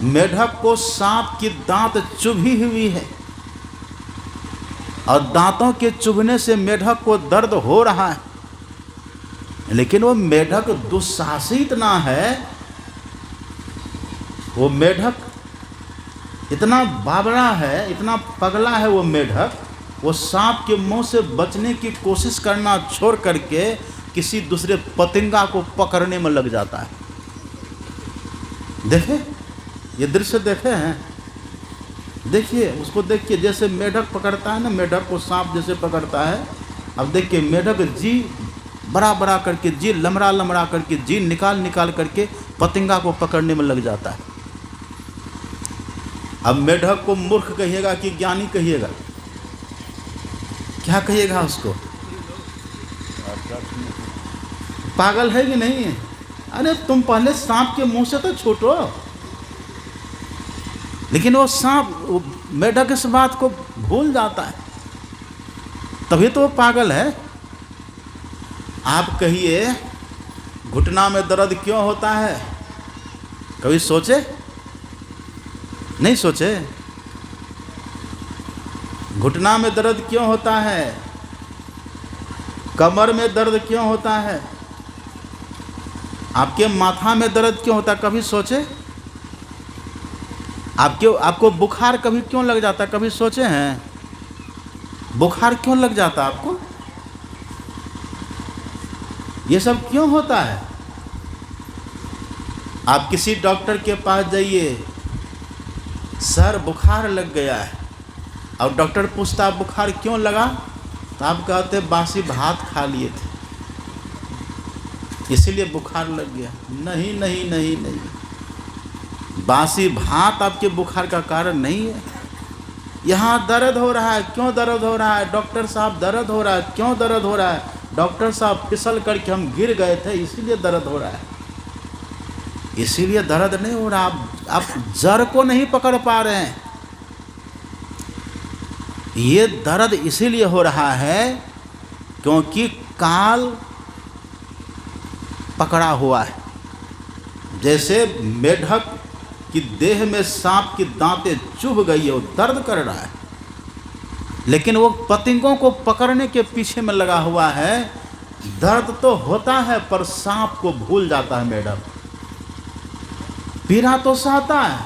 मेढक को सांप की दांत चुभी हुई है और दांतों के चुभने से मेढक को दर्द हो रहा है, लेकिन वो मेढक दुस्साहसी इतना है, वो मेढक इतना बावड़ा है, इतना पगला है वो मेढक, वो सांप के मुंह से बचने की कोशिश करना छोड़ करके किसी दूसरे पतंगा को पकड़ने में लग जाता है। देखे ये दृश्य देखे हैं, देखिए उसको देखिए, जैसे मेढक पकड़ता है ना, मेढक को सांप जैसे पकड़ता है। अब देखिए मेढक जी बड़ा बड़ा करके, जी लमड़ा लमड़ा करके, जी निकाल निकाल करके पतंगा को पकड़ने में लग जाता है। अब मेढक को मूर्ख कहिएगा कि ज्ञानी कहिएगा? क्या कहिएगा उसको? पागल है कि नहीं? अरे तुम पहले सांप के मुंह से तो छूटो। लेकिन वो सांप मेढक इस बात को भूल जाता है, तभी तो वो पागल है। आप कहिए घुटना में दर्द क्यों होता है? कभी सोचे? नहीं सोचे? घुटना में दर्द क्यों होता है? कमर में दर्द क्यों होता है? आपके माथा में दर्द क्यों होता है? कभी सोचे? आपको बुखार कभी क्यों लग जाता है? कभी सोचे हैं? बुखार क्यों लग जाता है आपको? ये सब क्यों होता है? आप किसी डॉक्टर के पास जाइए, सर बुखार लग गया है, और डॉक्टर पूछता बुखार क्यों लगा, तो आप कहते बासी भात खा लिए थे इसीलिए बुखार लग गया। नहीं नहीं नहीं नहीं, बासी भात आपके बुखार का कारण नहीं है। यहाँ दर्द हो रहा है, क्यों दर्द हो रहा है? डॉक्टर साहब दर्द हो रहा है, क्यों दर्द हो रहा है? डॉक्टर साहब फिसल करके हम गिर गए थे इसीलिए दर्द हो रहा है। इसीलिए दर्द नहीं हो रहा, आप जड़ को नहीं पकड़ पा रहे हैं। ये दर्द इसीलिए हो रहा है क्योंकि काल पकड़ा हुआ है। जैसे मेढक की देह में सांप की दांतें चुभ गई है, वो दर्द कर रहा है, लेकिन वो पतंगों को पकड़ने के पीछे में लगा हुआ है। दर्द तो होता है पर सांप को भूल जाता है मेढक। पीड़ा तो सहता है,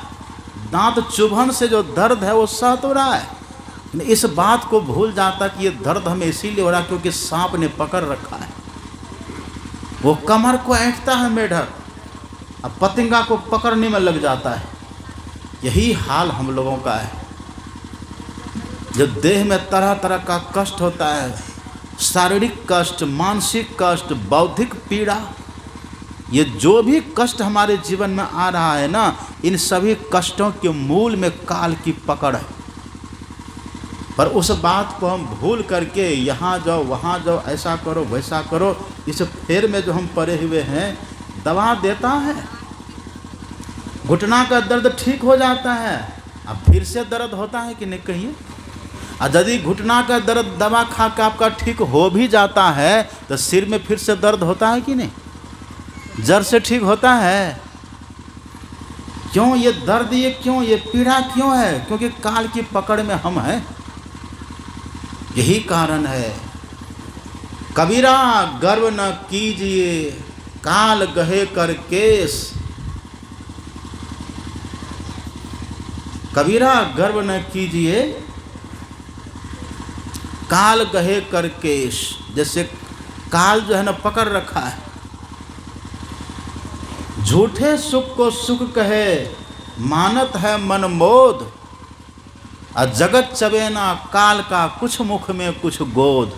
दांत चुभन से जो दर्द है वो सह तो रहा है, इस बात को भूल जाता कि ये दर्द हमें इसीलिए हो रहा है क्योंकि सांप ने पकड़ रखा है। वो कमर को ऐंठता है मेढक, अब पतंगा को पकड़ने में लग जाता है। यही हाल हम लोगों का है। जो देह में तरह तरह का कष्ट होता है, शारीरिक कष्ट, मानसिक कष्ट, बौद्धिक पीड़ा, ये जो भी कष्ट हमारे जीवन में आ रहा है ना, इन सभी कष्टों के मूल में काल की पकड़ है। पर उस बात को हम भूल करके यहाँ जाओ वहाँ जाओ, ऐसा करो वैसा करो, इस फेर में जो हम पड़े हुए हैं, दवा देता है, घुटना का दर्द ठीक हो जाता है, अब फिर से दर्द होता है कि नहीं कहिए? और यदि घुटना का दर्द दवा खा के आपका ठीक हो भी जाता है तो सिर में फिर से दर्द होता है कि नहीं? जड़ से ठीक होता है। क्यों ये दर्द, ये क्यों, ये पीड़ा क्यों है? क्योंकि काल की पकड़ में हम हैं। यही कारण है। कबीरा गर्व न कीजिए, काल गहे कर केस। कबीरा गर्व न कीजिए, काल गहे कर केश। जैसे काल जो है ना पकड़ रखा है, झूठे सुख को सुख कहे, मानत है मन मोद। और जगत चबेना काल का, कुछ मुख में कुछ गोद।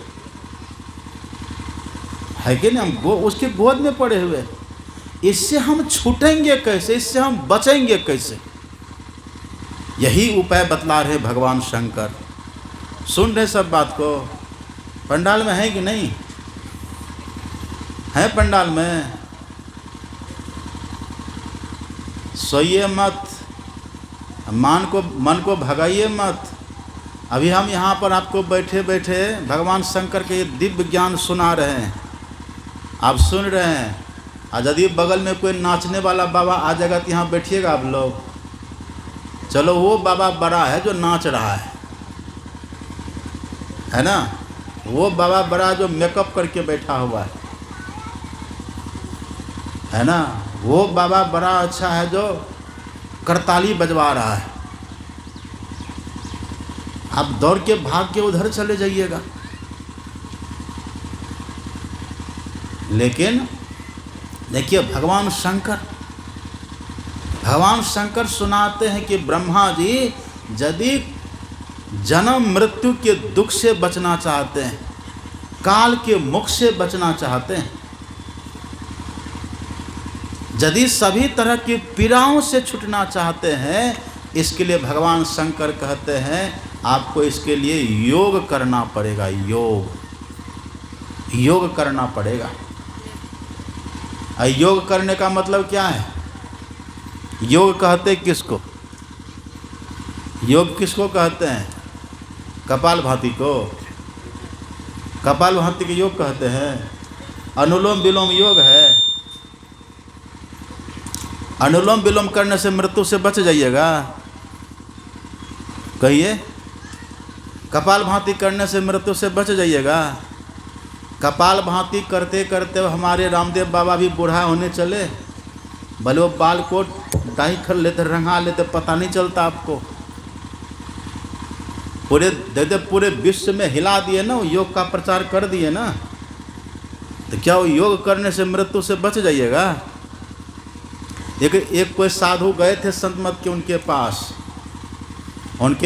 है कि नहीं? हम उसके गोद में पड़े हुए। इससे हम छूटेंगे कैसे? इससे हम बचेंगे कैसे? यही उपाय बतला रहे भगवान शंकर। सुन रहे सब बात को? पंडाल में है कि नहीं है? पंडाल में सोइए मत, मन को भगाइए मत। अभी हम यहाँ पर आपको बैठे बैठे भगवान शंकर के दिव्य ज्ञान सुना रहे हैं, आप सुन रहे हैं। और यदि बगल में कोई नाचने वाला बाबा आ जाएगा तो यहाँ बैठिएगा आप लोग? चलो वो बाबा बड़ा है जो नाच रहा है ना, वो बाबा बड़ा जो मेकअप करके बैठा हुआ है ना, वो बाबा बड़ा अच्छा है जो करताली बजवा रहा है। आप दौड़ के भाग के उधर चले जाइएगा। लेकिन देखिए भगवान शंकर सुनाते हैं कि ब्रह्मा जी यदि जन्म मृत्यु के दुख से बचना चाहते हैं, काल के मुख से बचना चाहते हैं, यदि सभी तरह की पीड़ाओं से छूटना चाहते हैं, इसके लिए भगवान शंकर कहते हैं आपको इसके लिए योग करना पड़ेगा। योग करना पड़ेगा। योग करने का मतलब क्या है? योग कहते किसको? योग किसको कहते हैं? कपालभाति को। कपालभाति के योग कहते हैं। अनुलोम विलोम योग है। अनुलोम विलोम करने से मृत्यु से बच जाइएगा। कहिए, कपालभाति करने से मृत्यु से बच जाइएगा। कपालभाति करते करते हमारे रामदेव बाबा भी बूढ़ा होने चले, भले वो बाल को डाई कर लेते, रंगा लेते, पता नहीं चलता आपको। पूरे विश्व में हिला दिए ना, योग का प्रचार कर दिए ना, तो क्या वो योग करने से मृत्यु से बच जाइएगा? एक कोई साधु गए थे संत मत के उनके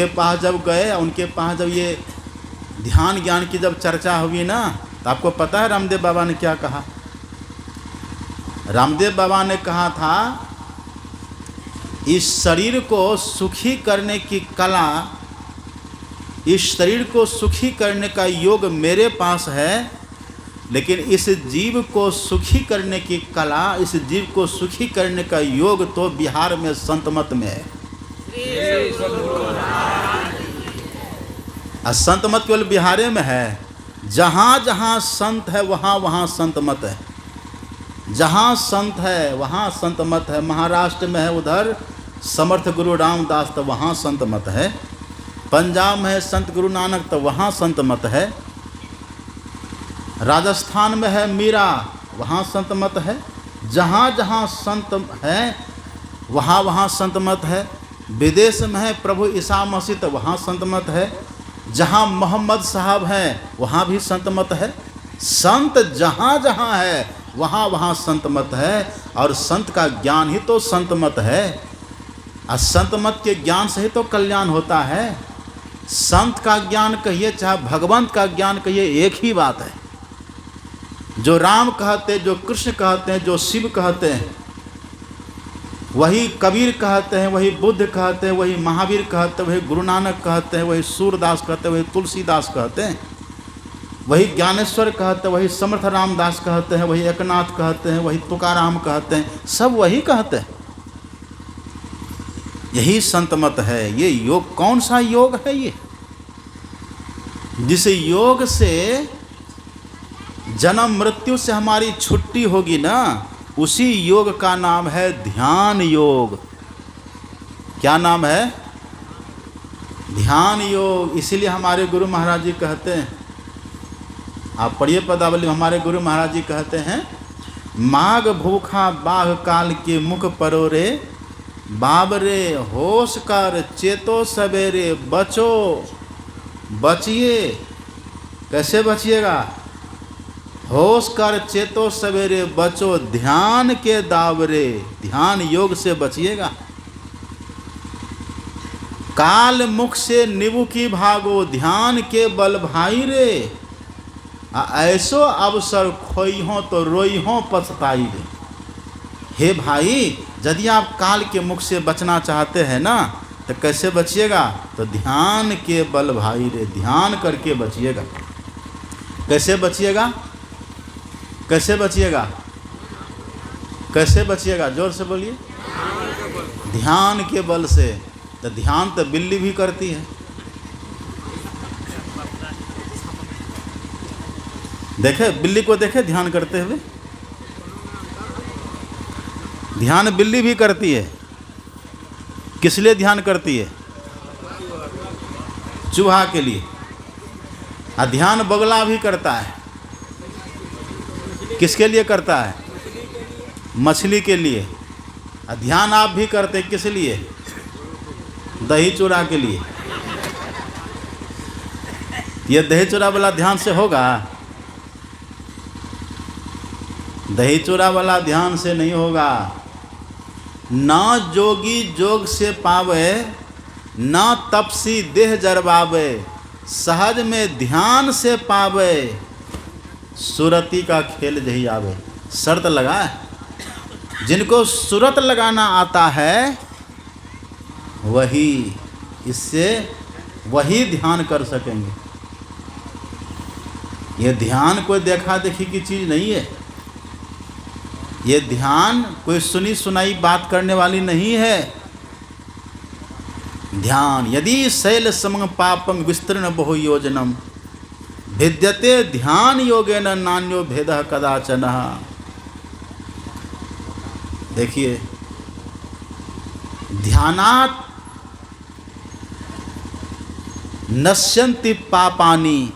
पास जब गए, उनके पास जब ये ध्यान ज्ञान की जब चर्चा हुई ना, तो आपको पता है रामदेव बाबा ने क्या कहा? रामदेव बाबा ने कहा था इस शरीर को सुखी करने की कला, इस शरीर को सुखी करने का योग मेरे पास है, लेकिन इस जीव को सुखी करने की कला, इस जीव को सुखी करने का योग तो बिहार में संत मत में है। संत मत केवल बिहार में है। जहाँ जहाँ संत है वहाँ वहाँ संत मत है। जहाँ संत है वहाँ संत मत है। महाराष्ट्र में है उधर समर्थ गुरु रामदास, तो वहाँ संत मत है। पंजाब में है संत गुरु नानक, तो वहाँ संत मत है। राजस्थान में है मीरा, वहाँ संत मत है। जहाँ जहाँ संत है वहाँ वहाँ संत मत है। विदेश में है प्रभु ईसा मसीह, तो वहाँ संत मत है। जहाँ मोहम्मद साहब हैं वहाँ भी संत मत है। संत जहाँ जहाँ है वहाँ वहाँ संत मत है। और संत का ज्ञान ही तो संत मत है। और संत मत के ज्ञान से ही तो कल्याण होता है। संत का ज्ञान कहिए चाहे भगवंत का ज्ञान कहिए, एक ही बात है। जो राम कहते, जो कृष्ण कहते हैं, जो शिव कहते हैं, वही कबीर कहते हैं, वही बुद्ध कहते हैं, वही महावीर कहते हैं, वही गुरु नानक कहते हैं, वही सूरदास कहते हैं, वही तुलसीदास कहते हैं, वही ज्ञानेश्वर कहते हैं, वही समर्थ रामदास कहते हैं, वही एकनाथ कहते हैं, वही तुकाराम कहते हैं, सब वही कहते हैं। यही संत मत है। ये योग कौन सा योग है? ये जिस योग से जन्म मृत्यु से हमारी छुट्टी होगी ना, उसी योग का नाम है ध्यान योग। क्या नाम है? ध्यान योग। इसीलिए हमारे गुरु महाराज जी कहते हैं, आप पढ़िए पदावली, हमारे गुरु महाराज जी कहते हैं, माघ भूखा बाघ काल के मुख परोरे, बाबरे होश कर चेतो सवेरे, बचो बचिए। कैसे बचिएगा? होश कर चेतो सवेरे, बचो ध्यान के दावरे। ध्यान योग से बचिएगा। काल मुख से निबु की भागो, ध्यान के बल भाई रे। ऐसो अवसर खोई हो तो रोई हो पछताई रे। हे भाई, यदि आप काल के मुख से बचना चाहते हैं ना, तो कैसे बचिएगा? तो ध्यान के बल भाई रे, ध्यान करके बचिएगा। कैसे बचिएगा? कैसे बचिएगा? कैसे बचिएगा? जोर से बोलिए। ध्यान के बल से। तो ध्यान तो बिल्ली भी करती है। देखे बिल्ली को, देखे ध्यान करते हुए। ध्यान बिल्ली भी करती है, किस लिए ध्यान करती है? चूहा के लिए। और ध्यान बगला भी करता है। किसके लिए करता है? मछली के लिए। और ध्यान आप भी करते किस लिए? दही चूड़ा के लिए। ये दही चूड़ा वाला ध्यान से होगा? दही चूड़ा वाला ध्यान से नहीं होगा। ना जोगी जोग से पावे, ना तपसी देह जरवावे, सहज में ध्यान से पावे, सुरती का खेल जही आवे। शर्त लगा है, जिनको सुरत लगाना आता है वही इससे वही ध्यान कर सकेंगे। ये ध्यान कोई देखा देखी की चीज़ नहीं है। ये ध्यान कोई सुनी सुनाई बात करने वाली नहीं है। ध्यान यदि शैल समं पापं विस्तृण बहु योजनम भिद्यते ध्यान योगेन नान्यो भेदः कदाचन। देखिए, ध्यानात् नश्यन्ति पापानि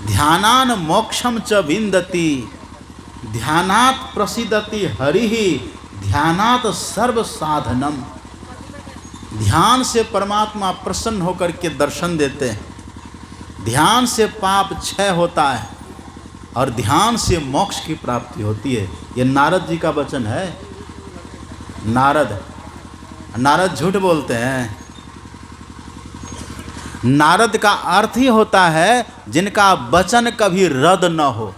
ध्यानान मोक्षम च विन्दति ध्यानात् प्रसीदति हरिः ध्यानात् सर्व साधनम। ध्यान से परमात्मा प्रसन्न होकर के दर्शन देते हैं। ध्यान से पाप क्षय होता है और ध्यान से मोक्ष की प्राप्ति होती है। ये नारद जी का वचन है। नारद झूठ बोलते हैं। नारद का अर्थ ही होता है जिनका वचन कभी रद्द न हो।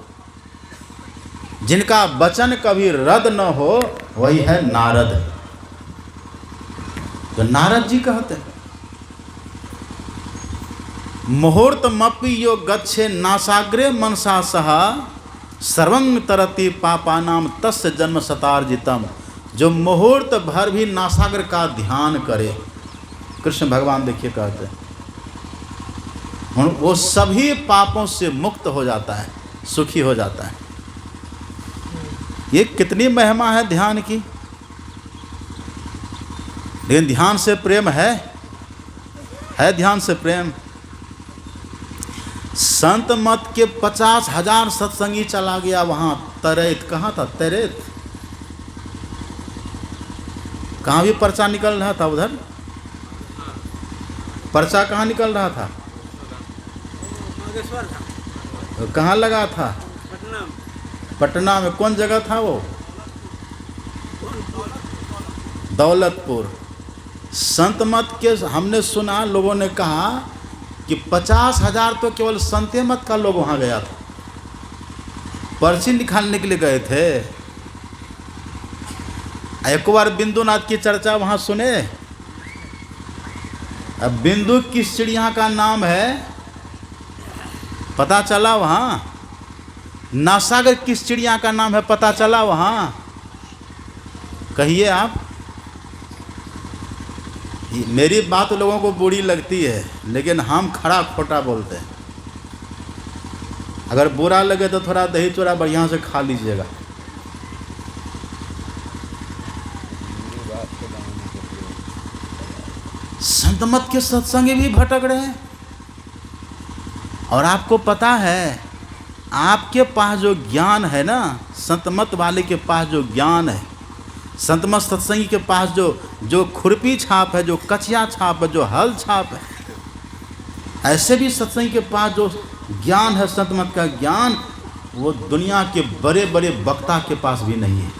जिनका वचन कभी रद्द न हो वही है नारद। तो नारद जी कहते हैं, मुहूर्तमपि यो गच्छे नासाग्रे मनसा सह सर्वं तरति पापानाम तस्य जन्म शतार्जितम। जो मुहूर्त भर भी नासाग्र का ध्यान करे, कृष्ण भगवान देखिए कहते हैं, वो सभी पापों से मुक्त हो जाता है, सुखी हो जाता है। ये कितनी महिमा है ध्यान की। लेकिन ध्यान से प्रेम है ध्यान से प्रेम। संत मत के 50,000 सत्संगी चला गया वहाँ तरेत। कहाँ था तरेत? कहाँ भी पर्चा निकल रहा था उधर? पर्चा कहाँ निकल रहा था? कहाँ लगा था? पटना में। कौन जगह था वो? दौलतपुर। संत मत के हमने सुना, लोगों ने कहा कि 50,000 तो केवल संत मत का लोग वहाँ गया था, पर्ची निकालने के लिए गए थे। एक बार बिंदुनाथ की चर्चा वहाँ सुने। अब बिंदु किस चिड़िया का नाम है पता चला वहाँ। नासागर किस चिड़िया का नाम है पता चला वहाँ। कहिए आप। मेरी बात लोगों को बुरी लगती है, लेकिन हम खड़ा खोटा बोलते हैं। अगर बुरा लगे तो थोड़ा दही चूड़ा बढ़िया से खा लीजिएगा। संत मत के सत्संगी भी भटक रहे हैं। और आपको पता है, आपके पास जो ज्ञान है ना, संत मत वाले के पास जो ज्ञान है, संत मत सत्संगी के पास जो खुरपी छाप है, जो कचिया छाप है, जो हल छाप है, ऐसे भी सत्संगी के पास जो ज्ञान है, संत मत का ज्ञान, वो दुनिया के बड़े बड़े वक्ता के पास भी नहीं है।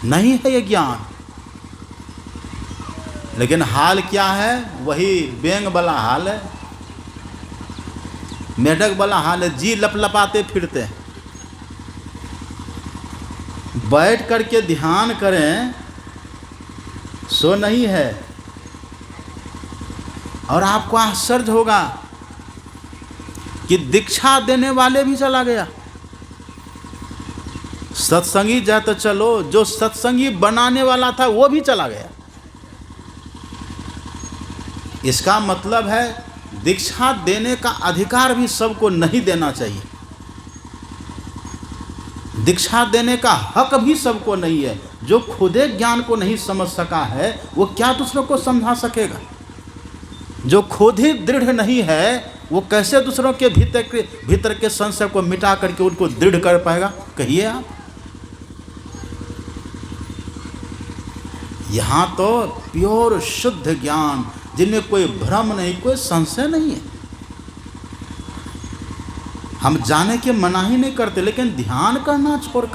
नहीं है ये ज्ञान। लेकिन हाल क्या है? वही बेंग वाला हाल है, मेढक वाला हाल है। जी लपलपाते फिरते हैं। बैठ करके ध्यान करें सो नहीं है। और आपको आश्चर्य होगा कि दीक्षा देने वाले भी चला गया। सत्संगी जाए तो चलो, जो सत्संगी बनाने वाला था वो भी चला गया। इसका मतलब है दीक्षा देने का अधिकार भी सबको नहीं देना चाहिए। दीक्षा देने का हक भी सबको नहीं है। जो खुदे ज्ञान को नहीं समझ सका है वो क्या दूसरों को समझा सकेगा? जो खुद ही दृढ़ नहीं है वो कैसे दूसरों के भीतर के संशय को मिटा करके उनको दृढ़ कर पाएगा? कहिए आप। यहाँ तो प्योर शुद्ध ज्ञान, जिनमें कोई भ्रम नहीं, कोई संशय नहीं है। हम जाने के मना ही नहीं करते, लेकिन ध्यान करना छोड़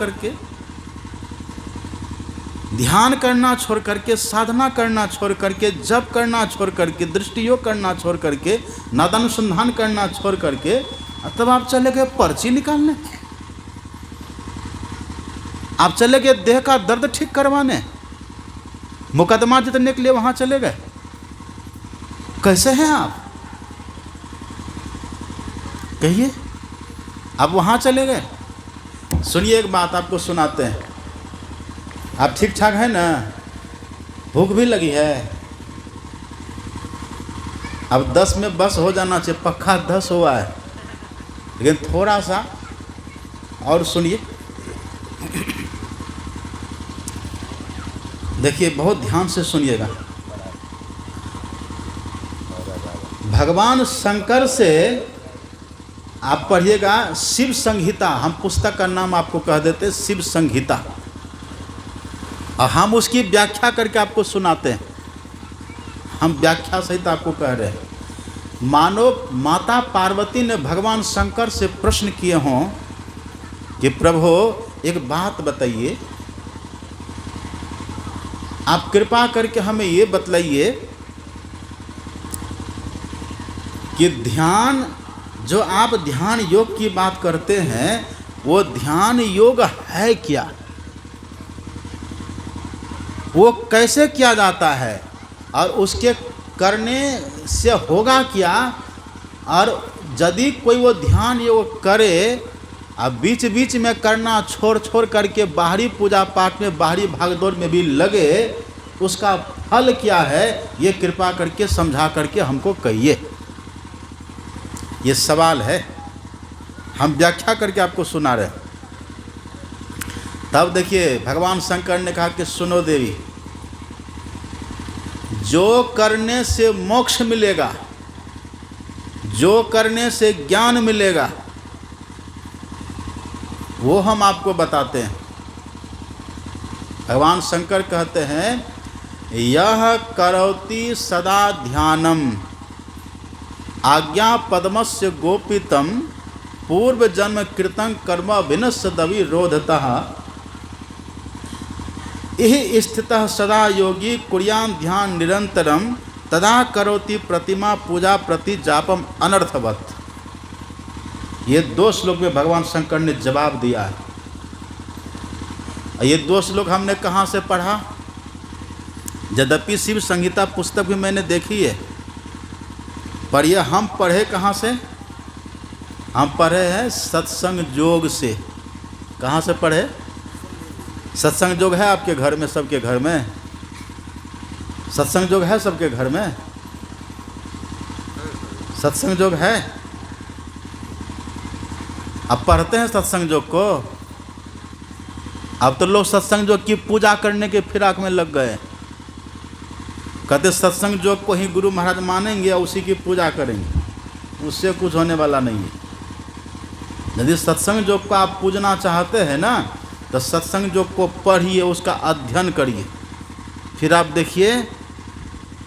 करके, साधना करना छोड़ करके, जप करना छोड़ करके, दृष्टि योग करना छोड़ करके, नादानुसंधान करना छोड़ करके, तब आप चले गए पर्ची निकालने, आप चले गए देह का दर्द ठीक करवाने, मुकदमा जीतने के लिए वहां चले गए। कैसे हैं आप? कहिए। अब वहां चले गए। सुनिए, एक बात आपको सुनाते हैं। आप ठीक ठाक है ना? भूख भी लगी है? अब 10 में बस हो जाना चाहिए, पक्का 10 हुआ है, लेकिन थोड़ा सा और सुनिए। देखिए, बहुत ध्यान से सुनिएगा। भगवान शंकर से आप पढ़िएगा शिव संहिता, हम पुस्तक का नाम आपको कह देते शिव संहिता, और हम उसकी व्याख्या करके आपको सुनाते हैं। हम व्याख्या सहित आपको कह रहे हैं। मानो माता पार्वती ने भगवान शंकर से प्रश्न किए हों कि प्रभु एक बात बताइए, आप कृपा करके हमें ये बतलाइए कि ध्यान, जो आप ध्यान योग की बात करते हैं, वो ध्यान योग है क्या? वो कैसे किया जाता है और उसके करने से होगा क्या? और यदि कोई वो ध्यान योग करे अब बीच बीच में करना छोड़ करके बाहरी पूजा पाठ में, बाहरी भागदौड़ में भी लगे, उसका फल क्या है? ये कृपा करके समझा करके हमको कहिए। ये सवाल है, हम व्याख्या करके आपको सुना रहे। तब देखिए, भगवान शंकर ने कहा कि सुनो देवी, जो करने से मोक्ष मिलेगा, जो करने से ज्ञान मिलेगा, वो हम आपको बताते हैं। भगवान शंकर कहते हैं, यह करोति सदा ध्यानम आज्ञा पद्मस्य गोपितम पूर्व जन्म कृतं कर्म विनश्यदवि रोधतः इह स्थितः सदा योगी कुर्यान् ध्यान निरंतरम तदा करोति प्रतिमा पूजा प्रति जापम अनर्थवत। ये 2 श्लोक में भगवान शंकर ने जवाब दिया है। ये 2 श्लोक हमने कहाँ से पढ़ा? यद्यपि शिव संहिता पुस्तक भी मैंने देखी है, पर ये हम पढ़े कहाँ से? हम पढ़े हैं सत्संग योग से। कहाँ से पढ़े? सत्संग योग है आपके घर में, सबके घर में सत्संग योग है, सबके घर में सत्संग योग है। अब पढ़ते हैं सत्संग योग को। अब तो लोग सत्संग योग की पूजा करने के फिराक में लग गए। कहते सत्संग योग को ही गुरु महाराज मानेंगे और उसी की पूजा करेंगे, उससे कुछ होने वाला नहीं है। यदि सत्संग योग को आप पूजना चाहते हैं ना, तो सत्संग योग को पढ़िए, उसका अध्ययन करिए, फिर आप देखिए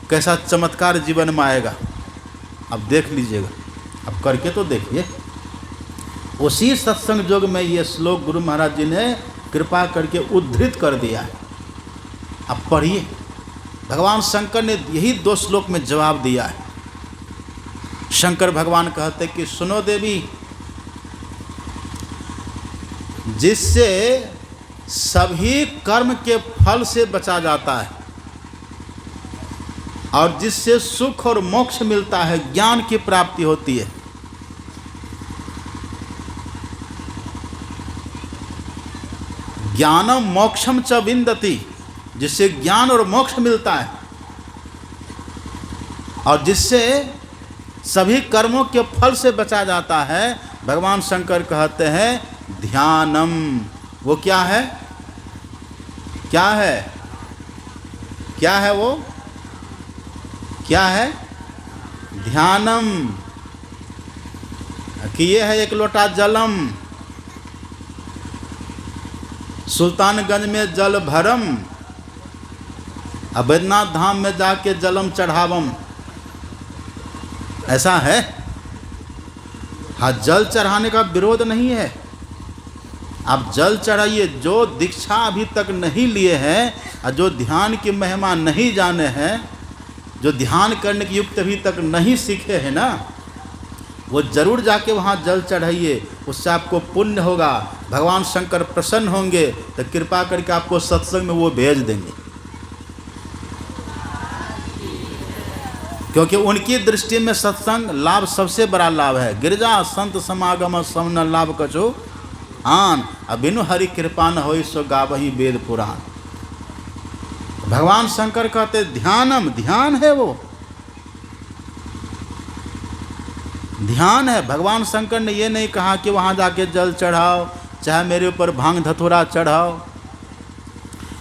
कैसा चमत्कार जीवन में आएगा। अब देख लीजिएगा, अब करके तो देखिए। उसी सत्संग योग में ये श्लोक गुरु महाराज जी ने कृपा करके उद्धृत कर दिया है। अब पढ़िए, भगवान शंकर ने यही 2 श्लोक में जवाब दिया है। शंकर भगवान कहते कि सुनो देवी, जिससे सभी कर्म के फल से बचा जाता है और जिससे सुख और मोक्ष मिलता है, ज्ञान की प्राप्ति होती है, ज्ञानम मोक्षम च विन्दति, जिससे ज्ञान और मोक्ष मिलता है और जिससे सभी कर्मों के फल से बचा जाता है, भगवान शंकर कहते हैं ध्यानम। वो क्या है? क्या है? क्या है वो? क्या है? ध्यानम। कि ये है एक लोटा जलम, सुल्तानगंज में जल भरम, बैद्यनाथ धाम में जाके जलम चढ़ावम। ऐसा है? हाँ, जल चढ़ाने का विरोध नहीं है, आप जल चढ़ाइए। जो दीक्षा अभी तक नहीं लिए हैं और जो ध्यान की महिमा नहीं जाने हैं, जो ध्यान करने की युक्त अभी तक नहीं सीखे हैं ना, वो जरूर जाके वहाँ जल चढ़ाइए, उससे आपको पुण्य होगा, भगवान शंकर प्रसन्न होंगे, तो कृपा करके आपको सत्संग में वो भेज देंगे। क्योंकि उनकी दृष्टि में सत्संग लाभ सबसे बड़ा लाभ है। गिरजा संत समागम समन लाभ कछो आन, बिनु हरि कृपा न होई सो गावही वेद पुराण। भगवान शंकर कहते ध्यानम, ध्यान है वो, ध्यान है। भगवान शंकर ने ये नहीं कहा कि वहाँ जाके जल चढ़ाओ, चाहे मेरे ऊपर भांग धतूरा चढ़ाओ।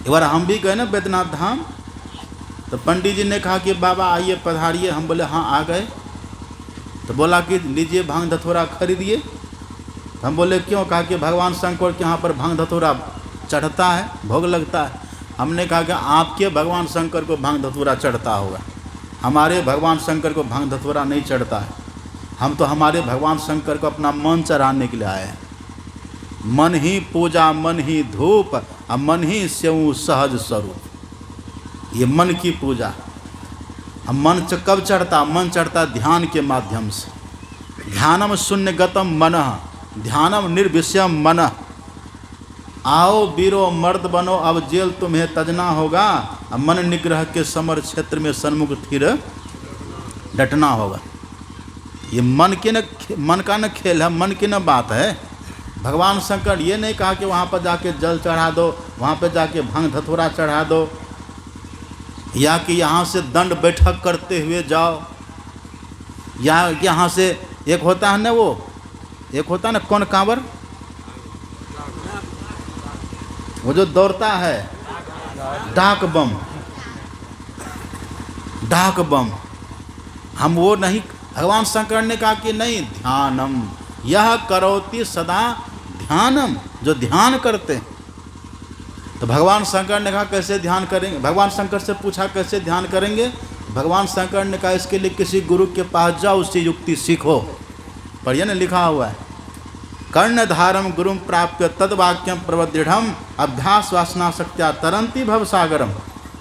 एक बार हम भी गए ना बैद्यनाथ धाम, तो पंडित जी ने कहा कि बाबा आइए पधारिए। हम बोले हाँ आ गए। तो बोला कि लीजिए भांग धतूरा खरीदिए। तो हम बोले क्यों? कहा कि भगवान शंकर के यहाँ पर भांग धतूरा चढ़ता है, भोग लगता है। हमने कहा कि आपके भगवान शंकर को भांग धतूरा चढ़ता होगा, हमारे भगवान शंकर को भांग धतूरा नहीं चढ़ता है। हम तो हमारे भगवान शंकर को अपना मन चढ़ाने के लिए आए हैं। मन ही पूजा, मन ही धूप, और मन ही स्यऊ सहज स्वरूप। ये मन की पूजा। अब मन कब चढ़ता? मन चढ़ता ध्यान के माध्यम से। ध्यानम शून्यगतम मनः, ध्यानम निर्विषयम मनः। आओ बीरो मर्द बनो, अब जेल तुम्हें तजना होगा। अब मन निग्रह के समर क्षेत्र में सन्मुख फिर डटना होगा। ये मन का न खेल है, मन की न बात है। भगवान शंकर ये नहीं कहा कि वहाँ पर जाके जल चढ़ा दो, वहाँ पर जाके भांग धतूरा चढ़ा दो, या कि यहाँ से दंड बैठक करते हुए जाओ, या यहाँ से एक होता है ना, वो एक होता है ना कौन कांवर, वो जो दौड़ता है, डाक बम, डाक बम। हम वो नहीं। भगवान शंकर ने कहा कि नहीं, ध्यानम यह करोति सदा ध्यानम, जो ध्यान करते हैं। तो भगवान शंकर ने कहा कैसे ध्यान करेंगे? भगवान शंकर से पूछा कैसे ध्यान करेंगे? भगवान शंकर ने कहा इसके लिए किसी गुरु के पास जाओ, उससे युक्ति सीखो। पर यह लिखा हुआ है, कर्णधारम गुरुम प्राप्य तद्वाक्यम प्रवदृढ़ अभ्यास वासना शक्त्या तरंती भवसागरम।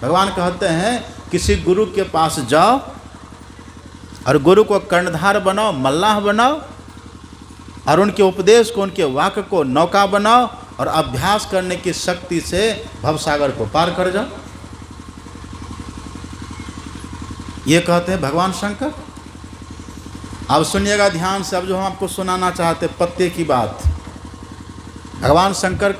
भगवान कहते हैं किसी गुरु के पास जाओ और गुरु को कर्णधार बनाओ, मल्लाह बनाओ, और उनके उपदेश को, उनके वाक्य को नौका बनाओ, और अभ्यास करने की शक्ति से भवसागर को पार कर जाओ। ये कहते हैं भगवान शंकर। अब सुनिएगा ध्यान से, अब जो हम आपको सुनाना चाहते पत्ते की बात। भगवान शंकर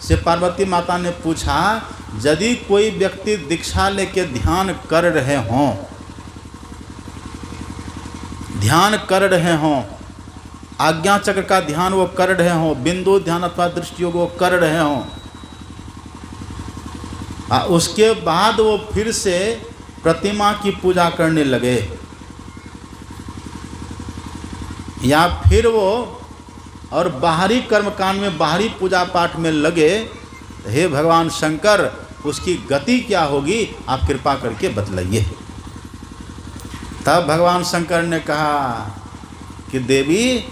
से पार्वती माता ने पूछा, यदि कोई व्यक्ति दीक्षा लेके ध्यान कर रहे हों, ध्यान कर रहे हों, आज्ञा चक्र का ध्यान वो कर रहे हों, बिंदु ध्यान अथवा दृष्टि योग वो कर रहे हों, उसके बाद वो फिर से प्रतिमा की पूजा करने लगे, या फिर वो और बाहरी कर्मकांड में, बाहरी पूजा पाठ में लगे, हे भगवान शंकर उसकी गति क्या होगी आप कृपा करके बतलाइए। तब भगवान शंकर ने कहा कि देवी,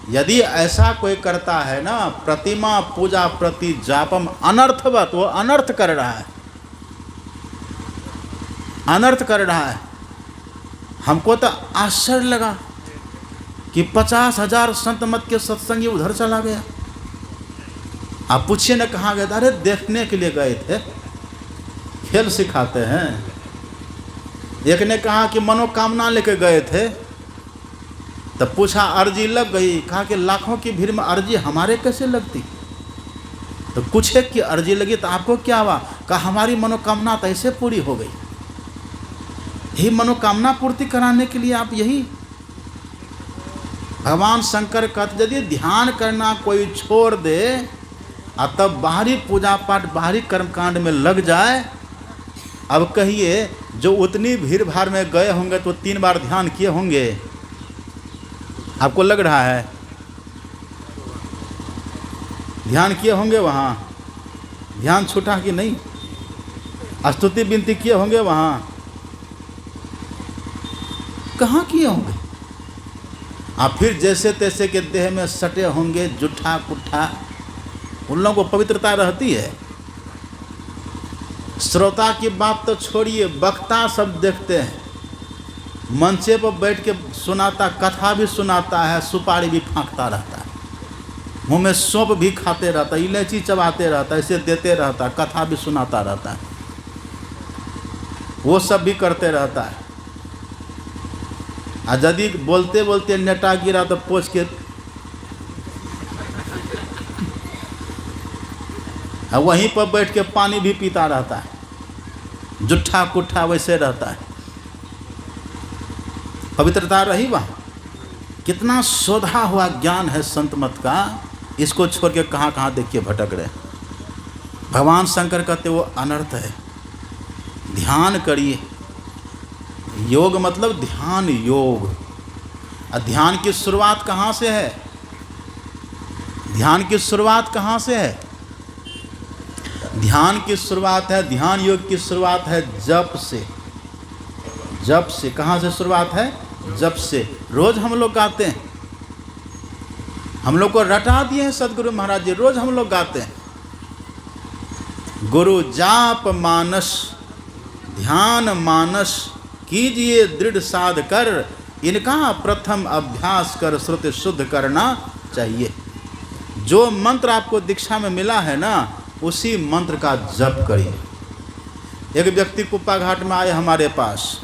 यदि ऐसा कोई करता है ना, प्रतिमा पूजा प्रति जापम अनर्थवत, वो अनर्थ कर रहा है, अनर्थ कर रहा है। हमको तो आश्चर्य लगा कि 50,000 संत मत के सत्संगी उधर चला गया। आप पूछिए न कहाँ गए? अरे देखने के लिए गए थे, खेल सिखाते हैं। एक ने कहा कि मनोकामना लेके गए थे, तब पूछा अर्जी लग गई। कहा कि लाखों की भीड़ में अर्जी हमारे कैसे लगती? तो कुछ एक की अर्जी लगी तो आपको क्या हुआ? कहा हमारी मनोकामना तो ऐसे पूरी हो गई। यही मनोकामना पूर्ति कराने के लिए आप यही। भगवान शंकर कहते यदि ध्यान करना कोई छोड़ दे और तब बाहरी पूजा पाठ बाहरी कर्मकांड में लग जाए। अब कहिए जो उतनी भीड़ भाड़ में गए होंगे तो 3 बार ध्यान किए होंगे, आपको लग रहा है? ध्यान किए होंगे वहाँ? ध्यान छूटा कि नहीं? स्तुति विनती किए होंगे वहाँ? कहाँ किए होंगे? आप फिर जैसे तैसे के देह में सटे होंगे, जुठा कुठा, उन लोगों को पवित्रता रहती है। श्रोता की बात तो छोड़िए, वक्ता सब देखते हैं, मंचे पर बैठ के सुनाता, कथा भी सुनाता है, सुपारी भी फांकता रहता है, मुंह में सौंप भी खाते रहता है, इलायची चबाते रहता है, इसे देते रहता है, कथा भी सुनाता रहता है, वो सब भी करते रहता है। और यदि बोलते बोलते नेटा गिरा तो पोंछ के वहीं पर बैठ के पानी भी पीता रहता है, जुठा कुठा वैसे रहता है। पवित्रता रही वहाँ? कितना शोधा हुआ ज्ञान है संत मत का, इसको छोड़ के कहाँ कहाँ देखिए भटक रहे। भगवान शंकर कहते वो अनर्थ है। ध्यान करिए, योग मतलब ध्यान योग। और ध्यान की शुरुआत कहाँ से है? ध्यान की शुरुआत कहाँ से है? ध्यान की शुरुआत है, ध्यान योग की शुरुआत है जप से। जप से। कहाँ से शुरुआत है? जप से। रोज हम लोग गाते हैं, हम लोग को रटा दिए हैं सदगुरु महाराज जी, रोज हम लोग गाते हैं। गुरु जाप मानस ध्यान मानस कीजिए दृढ़ साध कर, इनका प्रथम अभ्यास कर श्रुति शुद्ध करना चाहिए। जो मंत्र आपको दीक्षा में मिला है ना, उसी मंत्र का जप करिए। एक व्यक्ति कुप्पा घाट में आए हमारे पास,